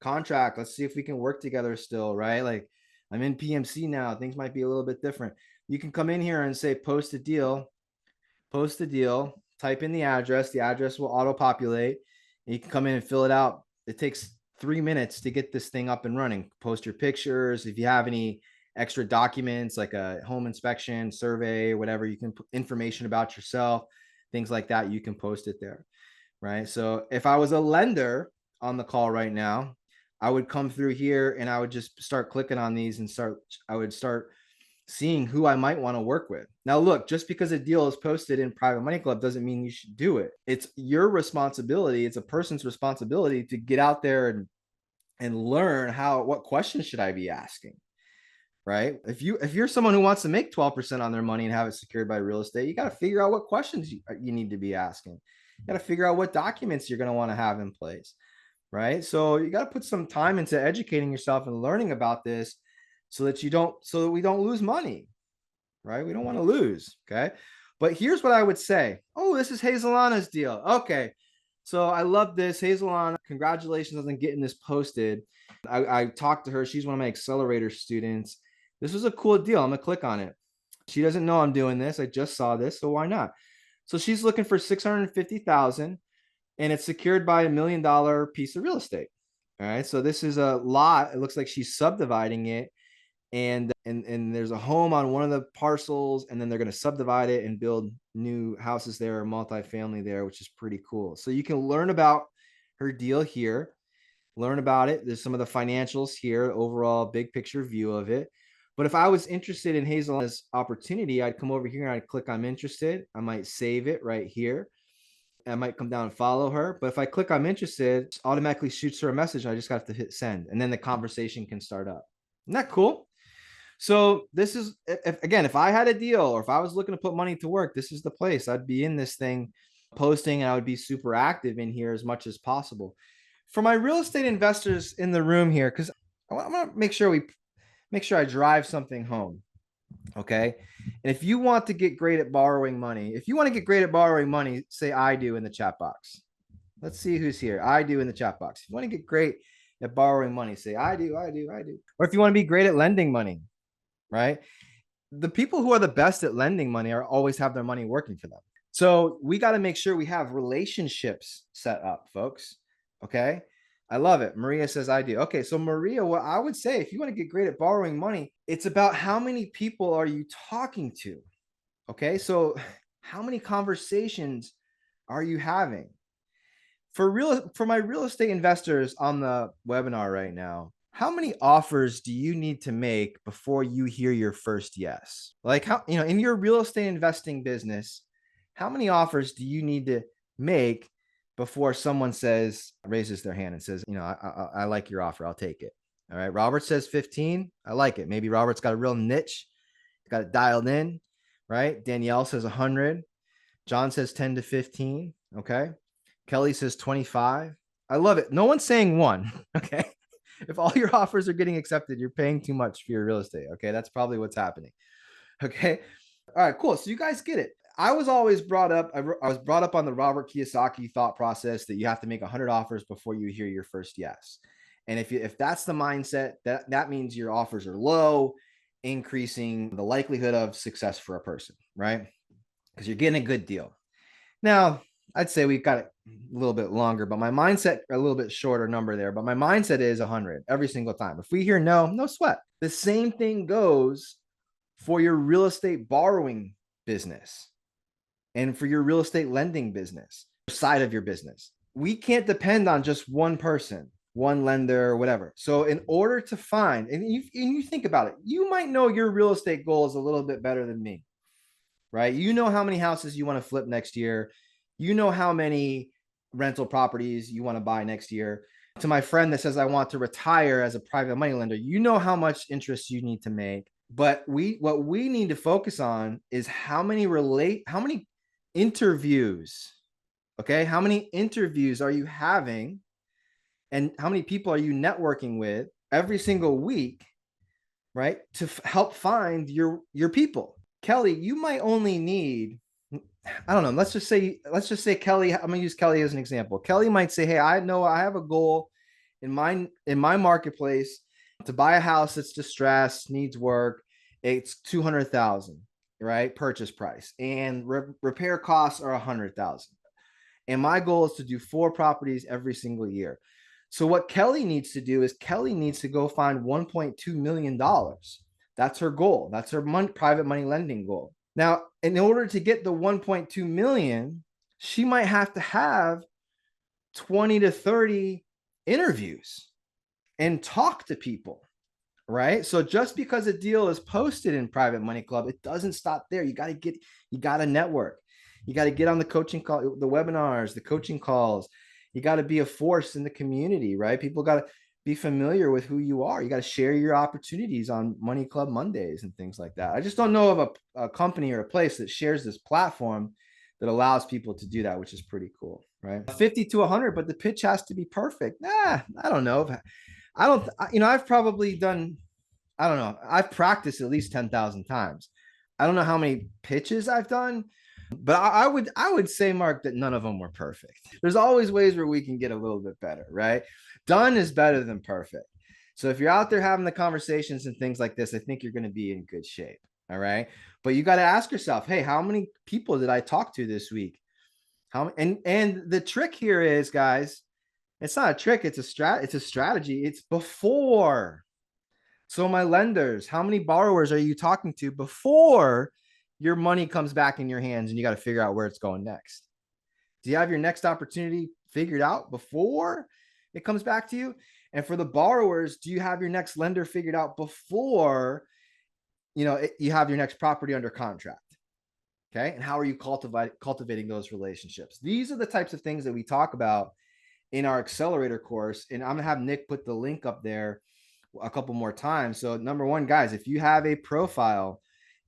contract. Let's see if we can work together still, right? Like, I'm in PMC now. Things might be a little bit different. You can come in here and say post a deal, type in the address will auto-populate, and you can come in and fill it out. It takes 3 minutes to get this thing up and running. Post your pictures. If you have any extra documents like a home inspection, survey, whatever, you can put information about yourself, things like that, you can post it there, right? So if I was a lender on the call right now, I would come through here and I would just start clicking on these and I would start seeing who I might want to work with. Now, look, just because a deal is posted in Private Money Club doesn't mean you should do it. It's your responsibility. It's a person's responsibility to get out there and learn what questions should I be asking, right? If you're someone who wants to make 12% on their money and have it secured by real estate, you got to figure out what questions you need to be asking. You got to figure out what documents you're going to want to have in place, right? So you got to put some time into educating yourself and learning about this so that we don't lose money, right? We don't want to lose. Okay. But here's what I would say. Oh, this is Hazelana's deal. Okay. So I love this. Hazelana, congratulations on getting this posted. I talked to her. She's one of my accelerator students. This was a cool deal. I'm going to click on it. She doesn't know I'm doing this. I just saw this. So why not? So she's looking for $650,000 and it's secured by $1 million piece of real estate. All right. So this is a lot. It looks like she's subdividing it. And there's a home on one of the parcels, and then they're going to subdivide it and build new houses there, multifamily there, which is pretty cool. So you can learn about her deal here, learn about it. There's some of the financials here, overall big picture view of it. But if I was interested in Hazel's opportunity, I'd come over here and I'd click I'm interested. I might save it right here. I might come down and follow her. But if I click I'm interested, it automatically shoots her a message. I just have to hit send, and then the conversation can start up. Isn't that cool? So this is, if I had a deal or if I was looking to put money to work, this is the place. I'd be in this thing posting, and I would be super active in here as much as possible. For my real estate investors in the room here, because I want to make sure I drive something home. Okay. And if you want to get great at borrowing money, say I do in the chat box. Let's see who's here. I do in the chat box. If you want to get great at borrowing money, say I do. Or if you want to be great at lending money, right? The people who are the best at lending money always have their money working for them. So we got to make sure we have relationships set up, folks. Okay. I love it. Maria says I do. Okay. So Maria, what I would say, if you want to get great at borrowing money, it's about how many people are you talking to? Okay. So how many conversations are you having? For my real estate investors on the webinar right now, how many offers do you need to make before you hear your first yes? Like in your real estate investing business, how many offers do you need to make before someone raises their hand and says, I like your offer. I'll take it. All right. Robert says 15. I like it. Maybe Robert's got a real niche, got it dialed in, right? Danielle says 100. John says 10 to 15. Okay. Kelly says 25. I love it. No one's saying 1. Okay. If all your offers are getting accepted, you're paying too much for your real estate. Okay. That's probably what's happening. Okay. All right, cool. So you guys get it. I was always brought up, I was brought up on the Robert Kiyosaki thought process that you have to make 100 offers before you hear your first yes. And if that's the mindset, that means your offers are low, increasing the likelihood of success for a person, right? Because you're getting a good deal. Now, I'd say we've got it a little bit longer, but my mindset, a little bit shorter number there, but my mindset is 100 every single time. If we hear no, no sweat. The same thing goes for your real estate borrowing business and for your real estate lending business side of your business. We can't depend on just one person, one lender, or whatever. So in order to find, and you think about it, you might know your real estate goals a little bit better than me, right? You know how many houses you want to flip next year. You know how many rental properties you want to buy next year. To my friend that says, I want to retire as a private money lender, you know how much interest you need to make. But what we need to focus on is how many interviews, okay? How many interviews are you having and how many people are you networking with every single week, right? To help find your people. Kelly, you might only need, I don't know, let's just say Kelly, I'm gonna use Kelly as an example. Kelly might say, hey, I know I have a goal in my marketplace to buy a house that's distressed, needs work. It's 200,000, right? Purchase price, and repair costs are 100,000. And my goal is to do 4 properties every single year. So what Kelly needs to do is Kelly needs to go find $1.2 million. That's her goal. That's her private money lending goal. Now, in order to get the 1.2 million, she might have to have 20 to 30 interviews and talk to people, right? So just because a deal is posted in Private Money Club, it doesn't stop there. You got to network. You got to get on the coaching call, the webinars, the coaching calls. You got to be a force in the community, right? People got to be familiar with who you are. You got to share your opportunities on Money Club Mondays and things like that. I just don't know of a company or a place that shares this platform that allows people to do that, which is pretty cool, right? 50 to 100, but the pitch has to be perfect. I don't know. I've probably done, I don't know. I've practiced at least 10,000 times. I don't know how many pitches I've done, but I would say, Mark, that none of them were perfect. There's always ways where we can get a little bit better, right? Done is better than perfect. So if you're out there having the conversations and things like this, I think you're going to be in good shape. All right. But you got to ask yourself, hey, how many people did I talk to this week? And the trick here is, guys, it's not a trick, it's a strategy. It's before. So my lenders, how many borrowers are you talking to before your money comes back in your hands and you got to figure out where it's going next? Do you have your next opportunity figured out before it comes back to you? And for the borrowers, do you have your next lender figured out before you have your next property under contract? Okay. And how are you cultivating those relationships? These are the types of things that we talk about in our accelerator course. And I'm going to have Nick put the link up there a couple more times. So number one, guys, if you have a profile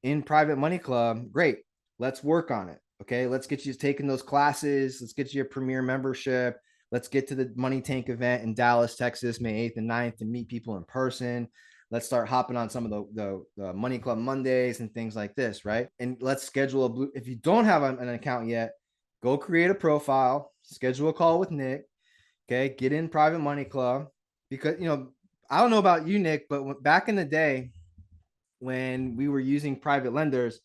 in Private Money Club, great. Let's work on it. Okay. Let's get you taking those classes. Let's get you a premier membership. Let's get to the Money Tank event in Dallas, Texas, May 8th and 9th to meet people in person. Let's start hopping on some of the Money Club Mondays and things like this, right? And let's schedule if you don't have an account yet, go create a profile, schedule a call with Nick. Okay. Get in Private Money Club because, I don't know about you, Nick, but back in the day when we were using private lenders,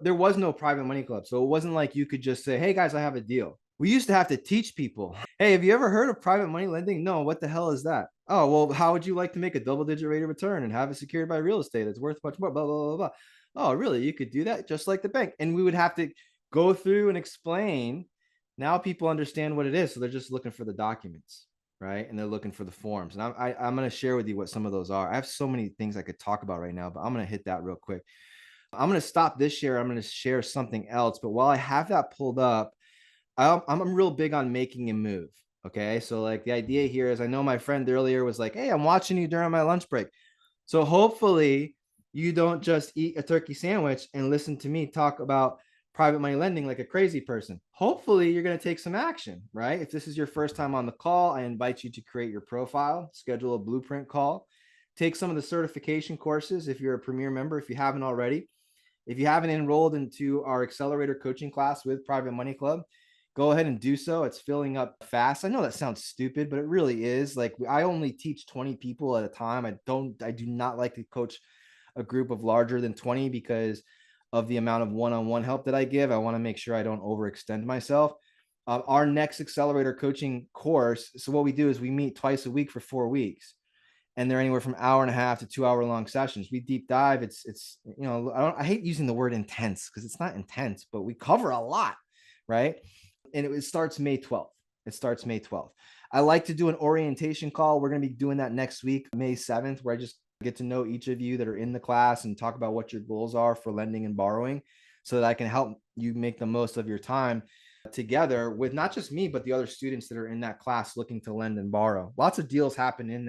there was no Private Money Club. So it wasn't like you could just say, hey guys, I have a deal. We used to have to teach people, hey, have you ever heard of private money lending? No, what the hell is that? Oh, well, how would you like to make a double-digit rate of return and have it secured by real estate? It's worth much more, blah, blah, blah, blah. Oh, really? You could do that just like the bank. And we would have to go through and explain. Now people understand what it is. So they're just looking for the documents, right? And they're looking for the forms. And I'm going to share with you what some of those are. I have so many things I could talk about right now, but I'm going to hit that real quick. I'm going to stop this share. I'm going to share something else. But while I have that pulled up, I'm real big on making a move. Okay. So like the idea here is, I know my friend earlier was like, hey, I'm watching you during my lunch break. So hopefully you don't just eat a turkey sandwich and listen to me talk about private money lending like a crazy person. Hopefully you're going to take some action, right? If this is your first time on the call, I invite you to create your profile, schedule a blueprint call, take some of the certification courses if you're a premier member, if you haven't already. If you haven't enrolled into our accelerator coaching class with Private Money Club, go ahead and do so. It's filling up fast. I know that sounds stupid, but it really is. Like, I only teach 20 people at a time. I do not like to coach a group of larger than 20 because of the amount of one-on-one help that I give. I want to make sure I don't overextend myself. Our next accelerator coaching course. So what we do is we meet twice a week for 4 weeks, and they're anywhere from 1.5 to 2 hour long sessions. We deep dive. It's I hate using the word intense because it's not intense, but we cover a lot, right? And it starts May 12th. It starts May 12th. I like to do an orientation call. We're going to be doing that next week, May 7th, where I just get to know each of you that are in the class and talk about what your goals are for lending and borrowing so that I can help you make the most of your time together with not just me, but the other students that are in that class looking to lend and borrow. Lots of deals happen in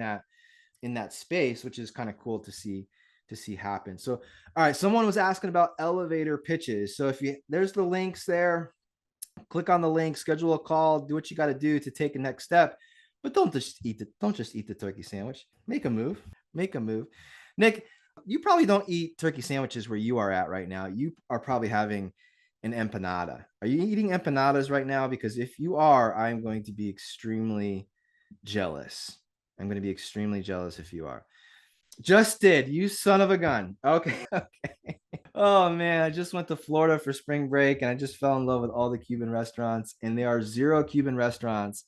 that space, which is kind of cool to see happen. So, all right, someone was asking about elevator pitches. So there's the links there. Click on the link, schedule a call, do what you got to do to take a next step, but don't just eat the turkey sandwich. Make a move. Nick, you probably don't eat turkey sandwiches where you are at right now. You are probably having an empanada. Are you eating empanadas right now? Because if you are, I'm going to be extremely jealous. If you are. Just did, you son of a gun. Okay. Oh man, I just went to Florida for spring break and I just fell in love with all the Cuban restaurants, and there are 0 Cuban restaurants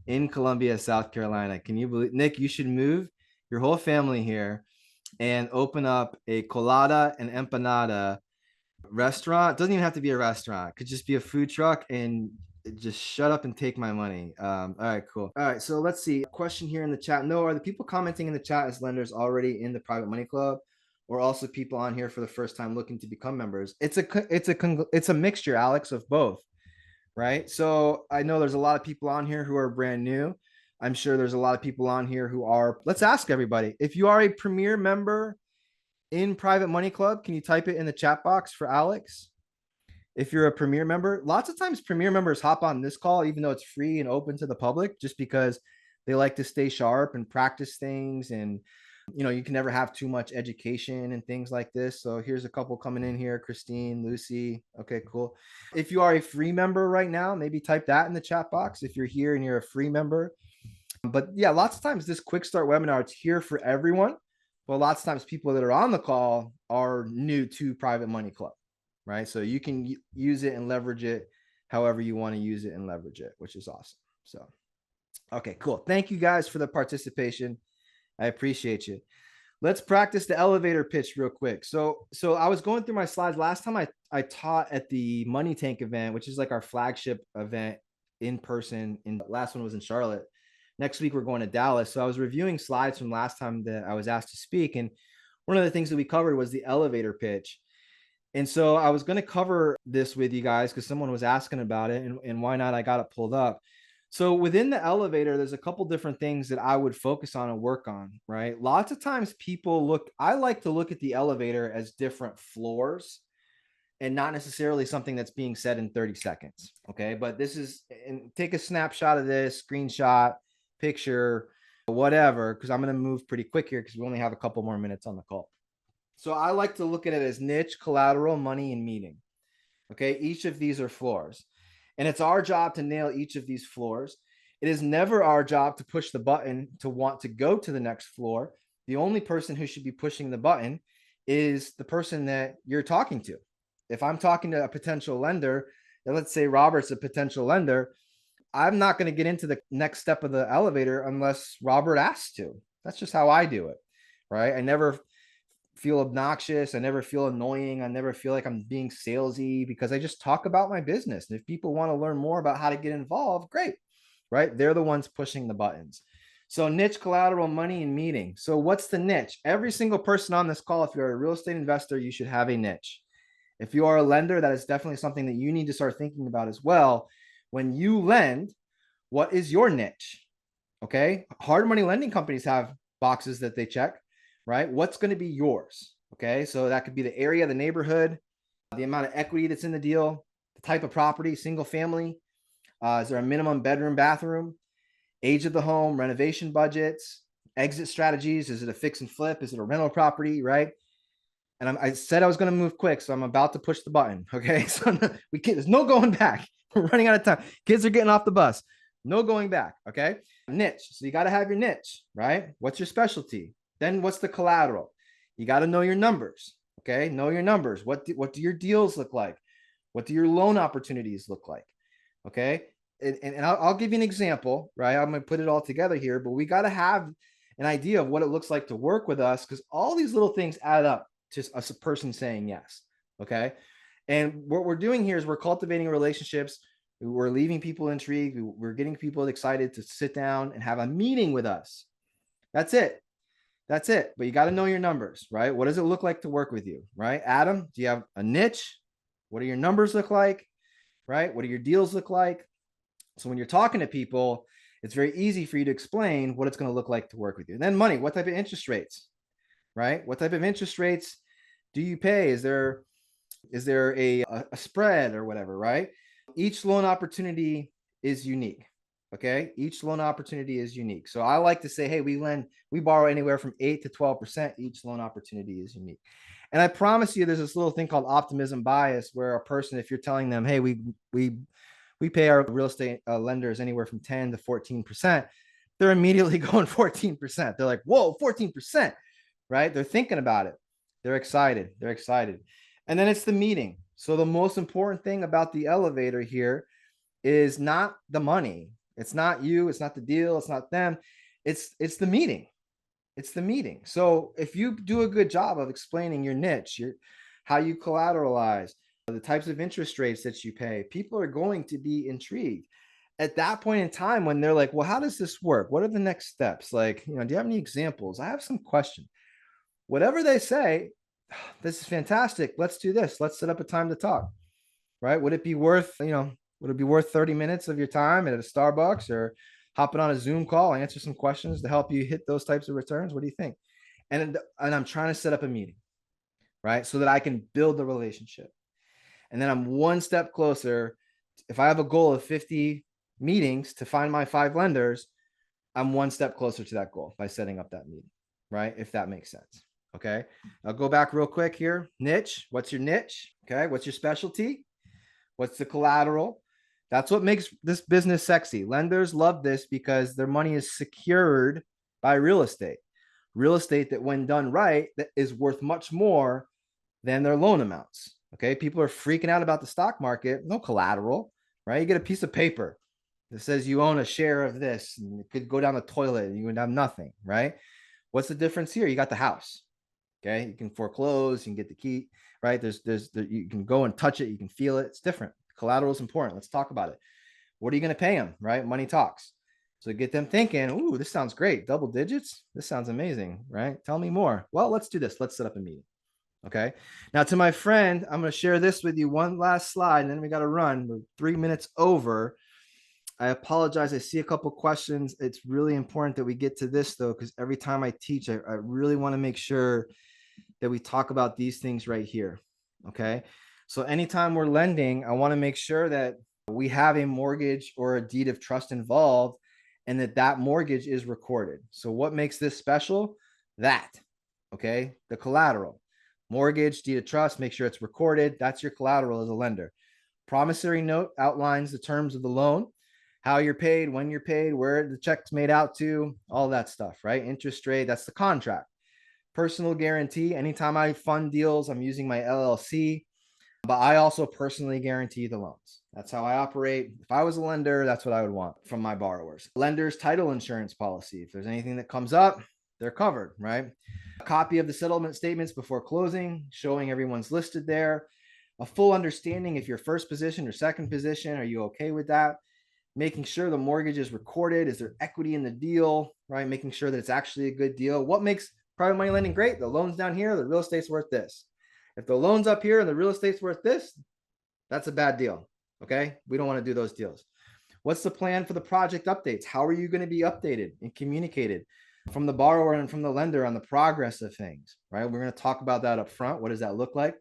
in Columbia, South Carolina. Can you believe, Nick, you should move your whole family here and open up a colada and empanada restaurant. Doesn't even have to be a restaurant. It could just be a food truck, and just shut up and take my money. All right, cool. All right, so let's see. Question here in the chat. No, are the people commenting in the chat as lenders already in the Private Money Club, or also people on here for the first time looking to become members? It's a mixture, Alex, of both, right? So I know there's a lot of people on here who are brand new. I'm sure there's a lot of people on here who are. Let's ask everybody. If you are a premier member in Private Money Club, can you type it in the chat box for Alex? If you're a premier member, lots of times premier members hop on this call, even though it's free and open to the public, just because they like to stay sharp and practice things. And, you can never have too much education and things like this. So here's a couple coming in here. Christine, Lucy. Okay, cool. If you are a free member right now, maybe type that in the chat box if you're here and you're a free member. But yeah, lots of times this quick start webinar, it's here for everyone. But lots of times people that are on the call are new to Private Money Club, right? So you can use it and leverage it however you want to use it and leverage it, which is awesome. So, okay, cool. Thank you guys for the participation. I appreciate you. Let's practice the elevator pitch real quick. So I was going through my slides. Last time I taught at the Money Tank event, which is like our flagship event in person. And the last one was in Charlotte. Next week, we're going to Dallas. So I was reviewing slides from last time that I was asked to speak. And one of the things that we covered was the elevator pitch. And so I was going to cover this with you guys because someone was asking about it, and why not? I got it pulled up. So within the elevator, there's a couple different things that I would focus on and work on, right? Lots of times I like to look at the elevator as different floors and not necessarily something that's being said in 30 seconds. Okay. But and take a snapshot of this, screenshot, picture, whatever, because I'm going to move pretty quick here because we only have a couple more minutes on the call. So I like to look at it as niche, collateral, money, and meeting. Okay. Each of these are floors, and it's our job to nail each of these floors. It is never our job to push the button to want to go to the next floor. The only person who should be pushing the button is the person that you're talking to. If I'm talking to a potential lender, and let's say Robert's a potential lender, I'm not going to get into the next step of the elevator unless Robert asks to. That's just how I do it, right? I never feel obnoxious. I never feel annoying. I never feel like I'm being salesy because I just talk about my business. And if people want to learn more about how to get involved, great, right? They're the ones pushing the buttons. So niche, collateral, money, and meeting. So what's the niche? Every single person on this call, if you're a real estate investor, you should have a niche. If you are a lender, that is definitely something that you need to start thinking about as well. When you lend, what is your niche? Okay. Hard money lending companies have boxes that they check, right? What's going to be yours? Okay. So that could be the area, the neighborhood, the amount of equity that's in the deal, the type of property, single family. Is there a minimum bedroom, bathroom, age of the home, renovation budgets, exit strategies? Is it a fix and flip? Is it a rental property, right? And I said I was going to move quick, so I'm about to push the button. Okay, so there's no going back. We're running out of time. Kids are getting off the bus. No going back. Okay, niche. So you got to have your niche, right? What's your specialty? Then what's the collateral? You got to know your numbers. Okay, know your numbers. What do your deals look like? What do your loan opportunities look like? Okay, and I'll give you an example, right? I'm going to put it all together here, but we got to have an idea of what it looks like to work with us, because all these little things add up to a person saying yes. Okay, and what we're doing here is we're cultivating relationships. We're leaving people intrigued. We're getting people excited to sit down and have a meeting with us. That's it. That's it. But you got to know your numbers, right? What does it look like to work with you, right? Adam, do you have a niche? What do your numbers look like, right? What do your deals look like? So when you're talking to people, it's very easy for you to explain what it's going to look like to work with you. And then money, what type of interest rates, right? What type of interest rates do you pay? Is there a spread or whatever, right? Each loan opportunity is unique. Okay, each loan opportunity is unique. So I like to say, hey, we borrow anywhere from 8 to 12%. Each loan opportunity is unique. And I promise you, there's this little thing called optimism bias, where a person, if you're telling them, hey, we pay our real estate lenders anywhere from 10 to 14%, they're immediately going 14%. They're like, whoa, 14%, right? They're thinking about it. They're excited. They're excited. And then it's the meeting. So the most important thing about the elevator here is not the money. It's not you. It's not the deal. It's not them. It's the meeting. It's the meeting. So if you do a good job of explaining your niche, how you collateralize, the types of interest rates that you pay, people are going to be intrigued. At that point in time, when they're like, well, how does this work? What are the next steps? Like, do you have any examples? I have some questions. Whatever they say, this is fantastic. Let's do this. Let's set up a time to talk, right? Would it be worth 30 minutes of your time at a Starbucks, or hopping on a Zoom call, answer some questions to help you hit those types of returns? What do you think? And I'm trying to set up a meeting, right? So that I can build the relationship. And then I'm one step closer. If I have a goal of 50 meetings to find my 5 lenders, I'm one step closer to that goal by setting up that meeting, right? If that makes sense. Okay. I'll go back real quick here. Niche. What's your niche? Okay. What's your specialty? What's the collateral? That's what makes this business sexy. Lenders love this because their money is secured by real estate. Real estate that, when done right, that is worth much more than their loan amounts. Okay. People are freaking out about the stock market. No collateral, right? You get a piece of paper that says you own a share of this, and it could go down the toilet and you would have nothing, right? What's the difference here? You got the house. Okay. You can foreclose, you can get the key, right? You can go and touch it. You can feel it. It's different. Collateral is important. Let's talk about it. What are you going to pay them, right? Money talks. So get them thinking, ooh, this sounds great. Double digits. This sounds amazing, right? Tell me more. Well, let's do this. Let's set up a meeting. Okay. Now, to my friend, I'm going to share this with you. One last slide, and then we got to run. We're 3 minutes over. I apologize. I see a couple questions. It's really important that we get to this, though, because every time I teach, I really want to make sure that we talk about these things right here. Okay. So anytime we're lending, I want to make sure that we have a mortgage or a deed of trust involved, and that mortgage is recorded. So what makes this special? That, okay, the collateral. Mortgage, deed of trust, make sure it's recorded. That's your collateral as a lender. Promissory note outlines the terms of the loan, how you're paid, when you're paid, where the check's made out to, all that stuff, right? Interest rate, that's the contract. Personal guarantee, anytime I fund deals, I'm using my LLC, but I also personally guarantee the loans. That's how I operate. If I was a lender, that's what I would want from my borrowers. Lender's title insurance policy. If there's anything that comes up, they're covered, right? A copy of the settlement statements before closing, showing everyone's listed there. A full understanding if you're first position or second position, are you okay with that? Making sure the mortgage is recorded. Is there equity in the deal, right? Making sure that it's actually a good deal. What makes private money lending great? The loan's down here, the real estate's worth this. If the loan's up here and the real estate's worth this, that's a bad deal. Okay. We don't want to do those deals. What's the plan for the project updates? How are you going to be updated and communicated from the borrower and from the lender on the progress of things, right? We're going to talk about that up front. What does that look like?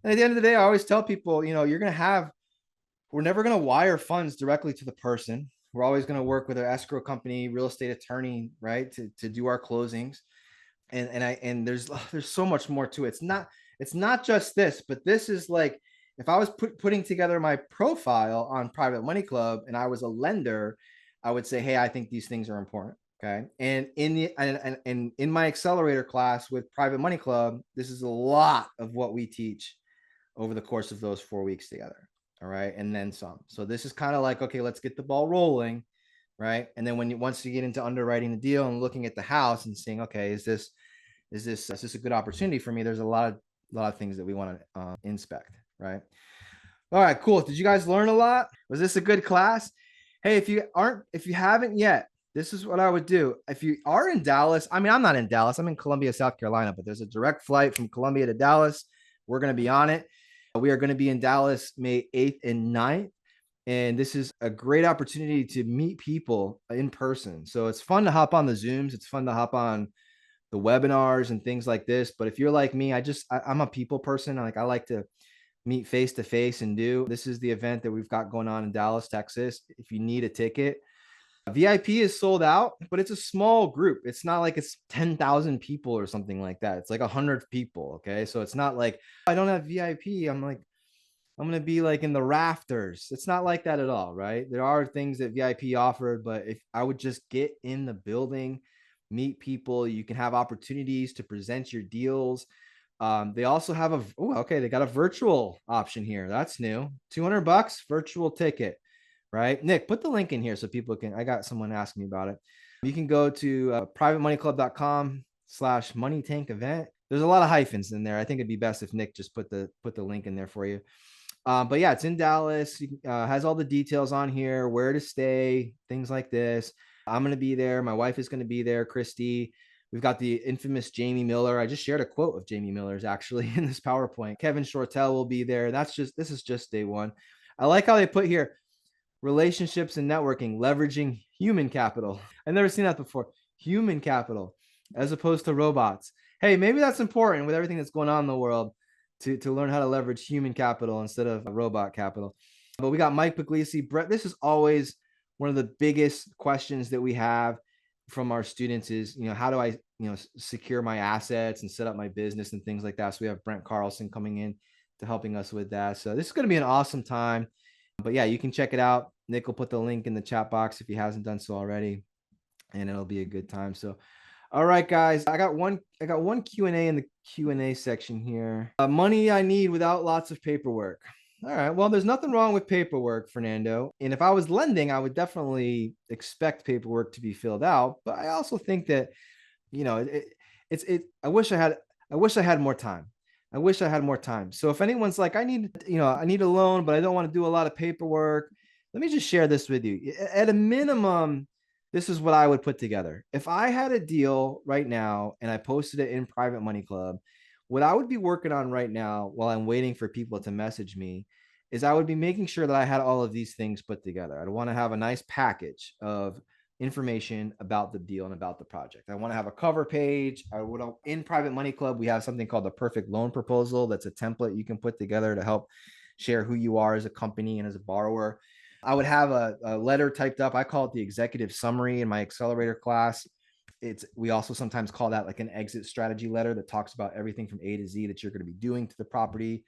And at the end of the day, I always tell people, we're never going to wire funds directly to the person. We're always going to work with an escrow company, real estate attorney, right? To do our closings. And there's so much more to it. It's not just this, but this is like, if I was putting together my profile on Private Money Club and I was a lender, I would say, hey, I think these things are important. Okay. And in my accelerator class with Private Money Club, this is a lot of what we teach over the course of those 4 weeks together. All right. And then some. So this is kind of like, okay, let's get the ball rolling. Right. And then once you get into underwriting the deal and looking at the house and seeing, okay, is this a good opportunity for me? There's a lot of things that we want to inspect. Right. All right, cool. Did you guys learn a lot? Was this a good class? Hey, if you haven't yet, this is what I would do. If you are in Dallas, I mean, I'm not in Dallas. I'm in Columbia, South Carolina, but there's a direct flight from Columbia to Dallas. We're going to be on it. We are going to be in Dallas May 8th and 9th. And this is a great opportunity to meet people in person. So it's fun to hop on the Zooms. It's fun to hop on the webinars and things like this. But if you're like me, I'm a people person. I like to meet face to face and do. This is the event that we've got going on in Dallas, Texas. If you need a ticket, VIP is sold out, but it's a small group. It's not like it's 10,000 people or something like that. It's like 100 people. Okay. So it's not like I don't have VIP. I'm going to be like in the rafters. It's not like that at all, right? There are things that VIP offered, but if I would just get in the building, meet people, you can have opportunities to present your deals. They also have they got a virtual option here. That's new. $200 virtual ticket, right? Nick, put the link in here so people can, I got someone asking me about it. You can go to privatemoneyclub.com/money tank event. There's a lot of hyphens in there. I think it'd be best if Nick just put the link in there for you. But yeah, it's in Dallas. Has all the details on here, where to stay, things like this. I'm going to be there. My wife is going to be there, Christy. We've got the infamous Jamie Miller. I just shared a quote of Jamie Miller's actually in this PowerPoint. Kevin Shortell will be there. This is just day one. I like how they put here relationships and networking, leveraging human capital. I've never seen that before. Human capital as opposed to robots. Hey, maybe that's important with everything that's going on in the world to learn how to leverage human capital instead of robot capital. But we got Mike Puglisi. Brett, this is always one of the biggest questions that we have from our students is, how do I, secure my assets and set up my business and things like that. So we have Brent Carlson coming in to helping us with that. So this is going to be an awesome time. But yeah, you can check it out. Nick will put the link in the chat box if he hasn't done so already, and it'll be a good time. So, all right, guys, I got one Q&A in the Q&A section here. Money I need without lots of paperwork. All right. Well, there's nothing wrong with paperwork, Fernando. And if I was lending, I would definitely expect paperwork to be filled out. But I also think that, I wish I had more time. I wish I had more time. So if anyone's like, I need a loan, but I don't want to do a lot of paperwork, let me just share this with you. At a minimum, this is what I would put together. If I had a deal right now and I posted it in Private Money Club, what I would be working on right now while I'm waiting for people to message me is I would be making sure that I had all of these things put together. I'd want to have a nice package of information about the deal and about the project. I want to have a cover page. In Private Money Club, we have something called the perfect loan proposal. That's a template you can put together to help share who you are as a company and as a borrower. I would have a letter typed up. I call it the executive summary in my accelerator class. We also sometimes call that like an exit strategy letter that talks about everything from A to Z that you're going to be doing to the property.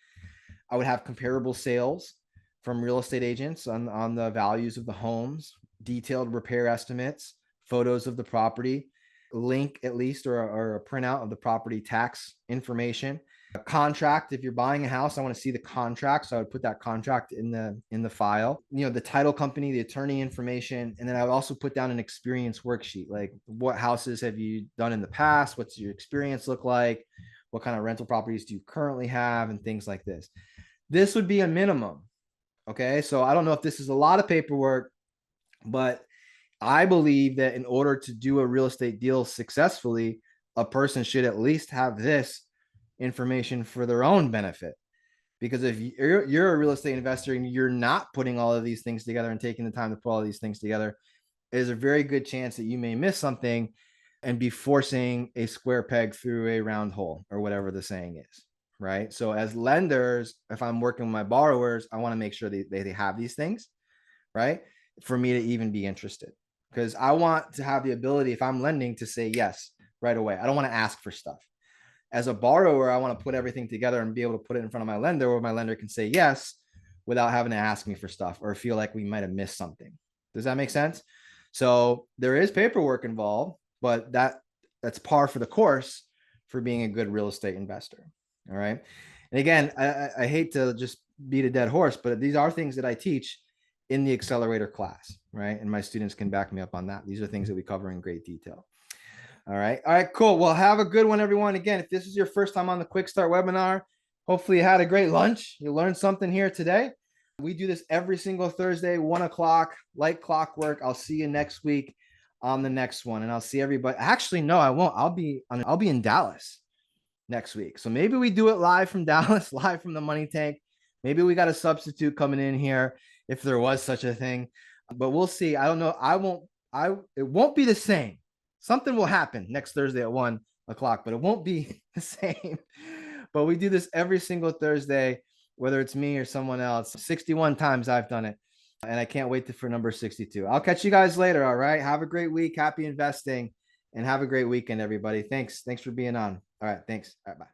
I would have comparable sales from real estate agents on the values of the homes, detailed repair estimates, photos of the property, link at least or a printout of the property tax information. A contract. If you're buying a house, I want to see the contract. So I would put that contract in the file, the title company, the attorney information. And then I would also put down an experience worksheet. Like, what houses have you done in the past? What's your experience look like? What kind of rental properties do you currently have? And things like this. This would be a minimum. Okay. So I don't know if this is a lot of paperwork, but I believe that in order to do a real estate deal successfully, a person should at least have this information for their own benefit. Because if you're a real estate investor and you're not putting all of these things together and taking the time to put all of these things together, there's a very good chance that you may miss something and be forcing a square peg through a round hole, or whatever the saying is, right? So as lenders, if I'm working with my borrowers, I want to make sure they have these things, right? For me to even be interested, because I want to have the ability, if I'm lending, to say, yes, right away. I don't want to ask for stuff. As a borrower, I want to put everything together and be able to put it in front of my lender, where my lender can say yes without having to ask me for stuff or feel like we might have missed something. Does that make sense? So there is paperwork involved, but that's par for the course for being a good real estate investor. All right. And again, I hate to just beat a dead horse, but these are things that I teach in the accelerator class, right? And my students can back me up on that. These are things that we cover in great detail. All right. All right, cool. Well, have a good one, everyone. Again, if this is your first time on the Quickstart webinar, hopefully you had a great lunch. You learned something here today. We do this every single Thursday, 1 o'clock, like clockwork. I'll see you next week on the next one. And I'll see everybody. Actually, no, I won't. I'll be in Dallas next week. So maybe we do it live from Dallas, live from the Money Tank. Maybe we got a substitute coming in here if there was such a thing. But we'll see. I don't know. It won't be the same. Something will happen next Thursday at 1 o'clock, but it won't be the same. But we do this every single Thursday, whether it's me or someone else. 61 times I've done it, and I can't wait for number 62. I'll catch you guys later. All right. Have a great week. Happy investing, and have a great weekend, everybody. Thanks for being on. All right. Thanks. All right. Bye.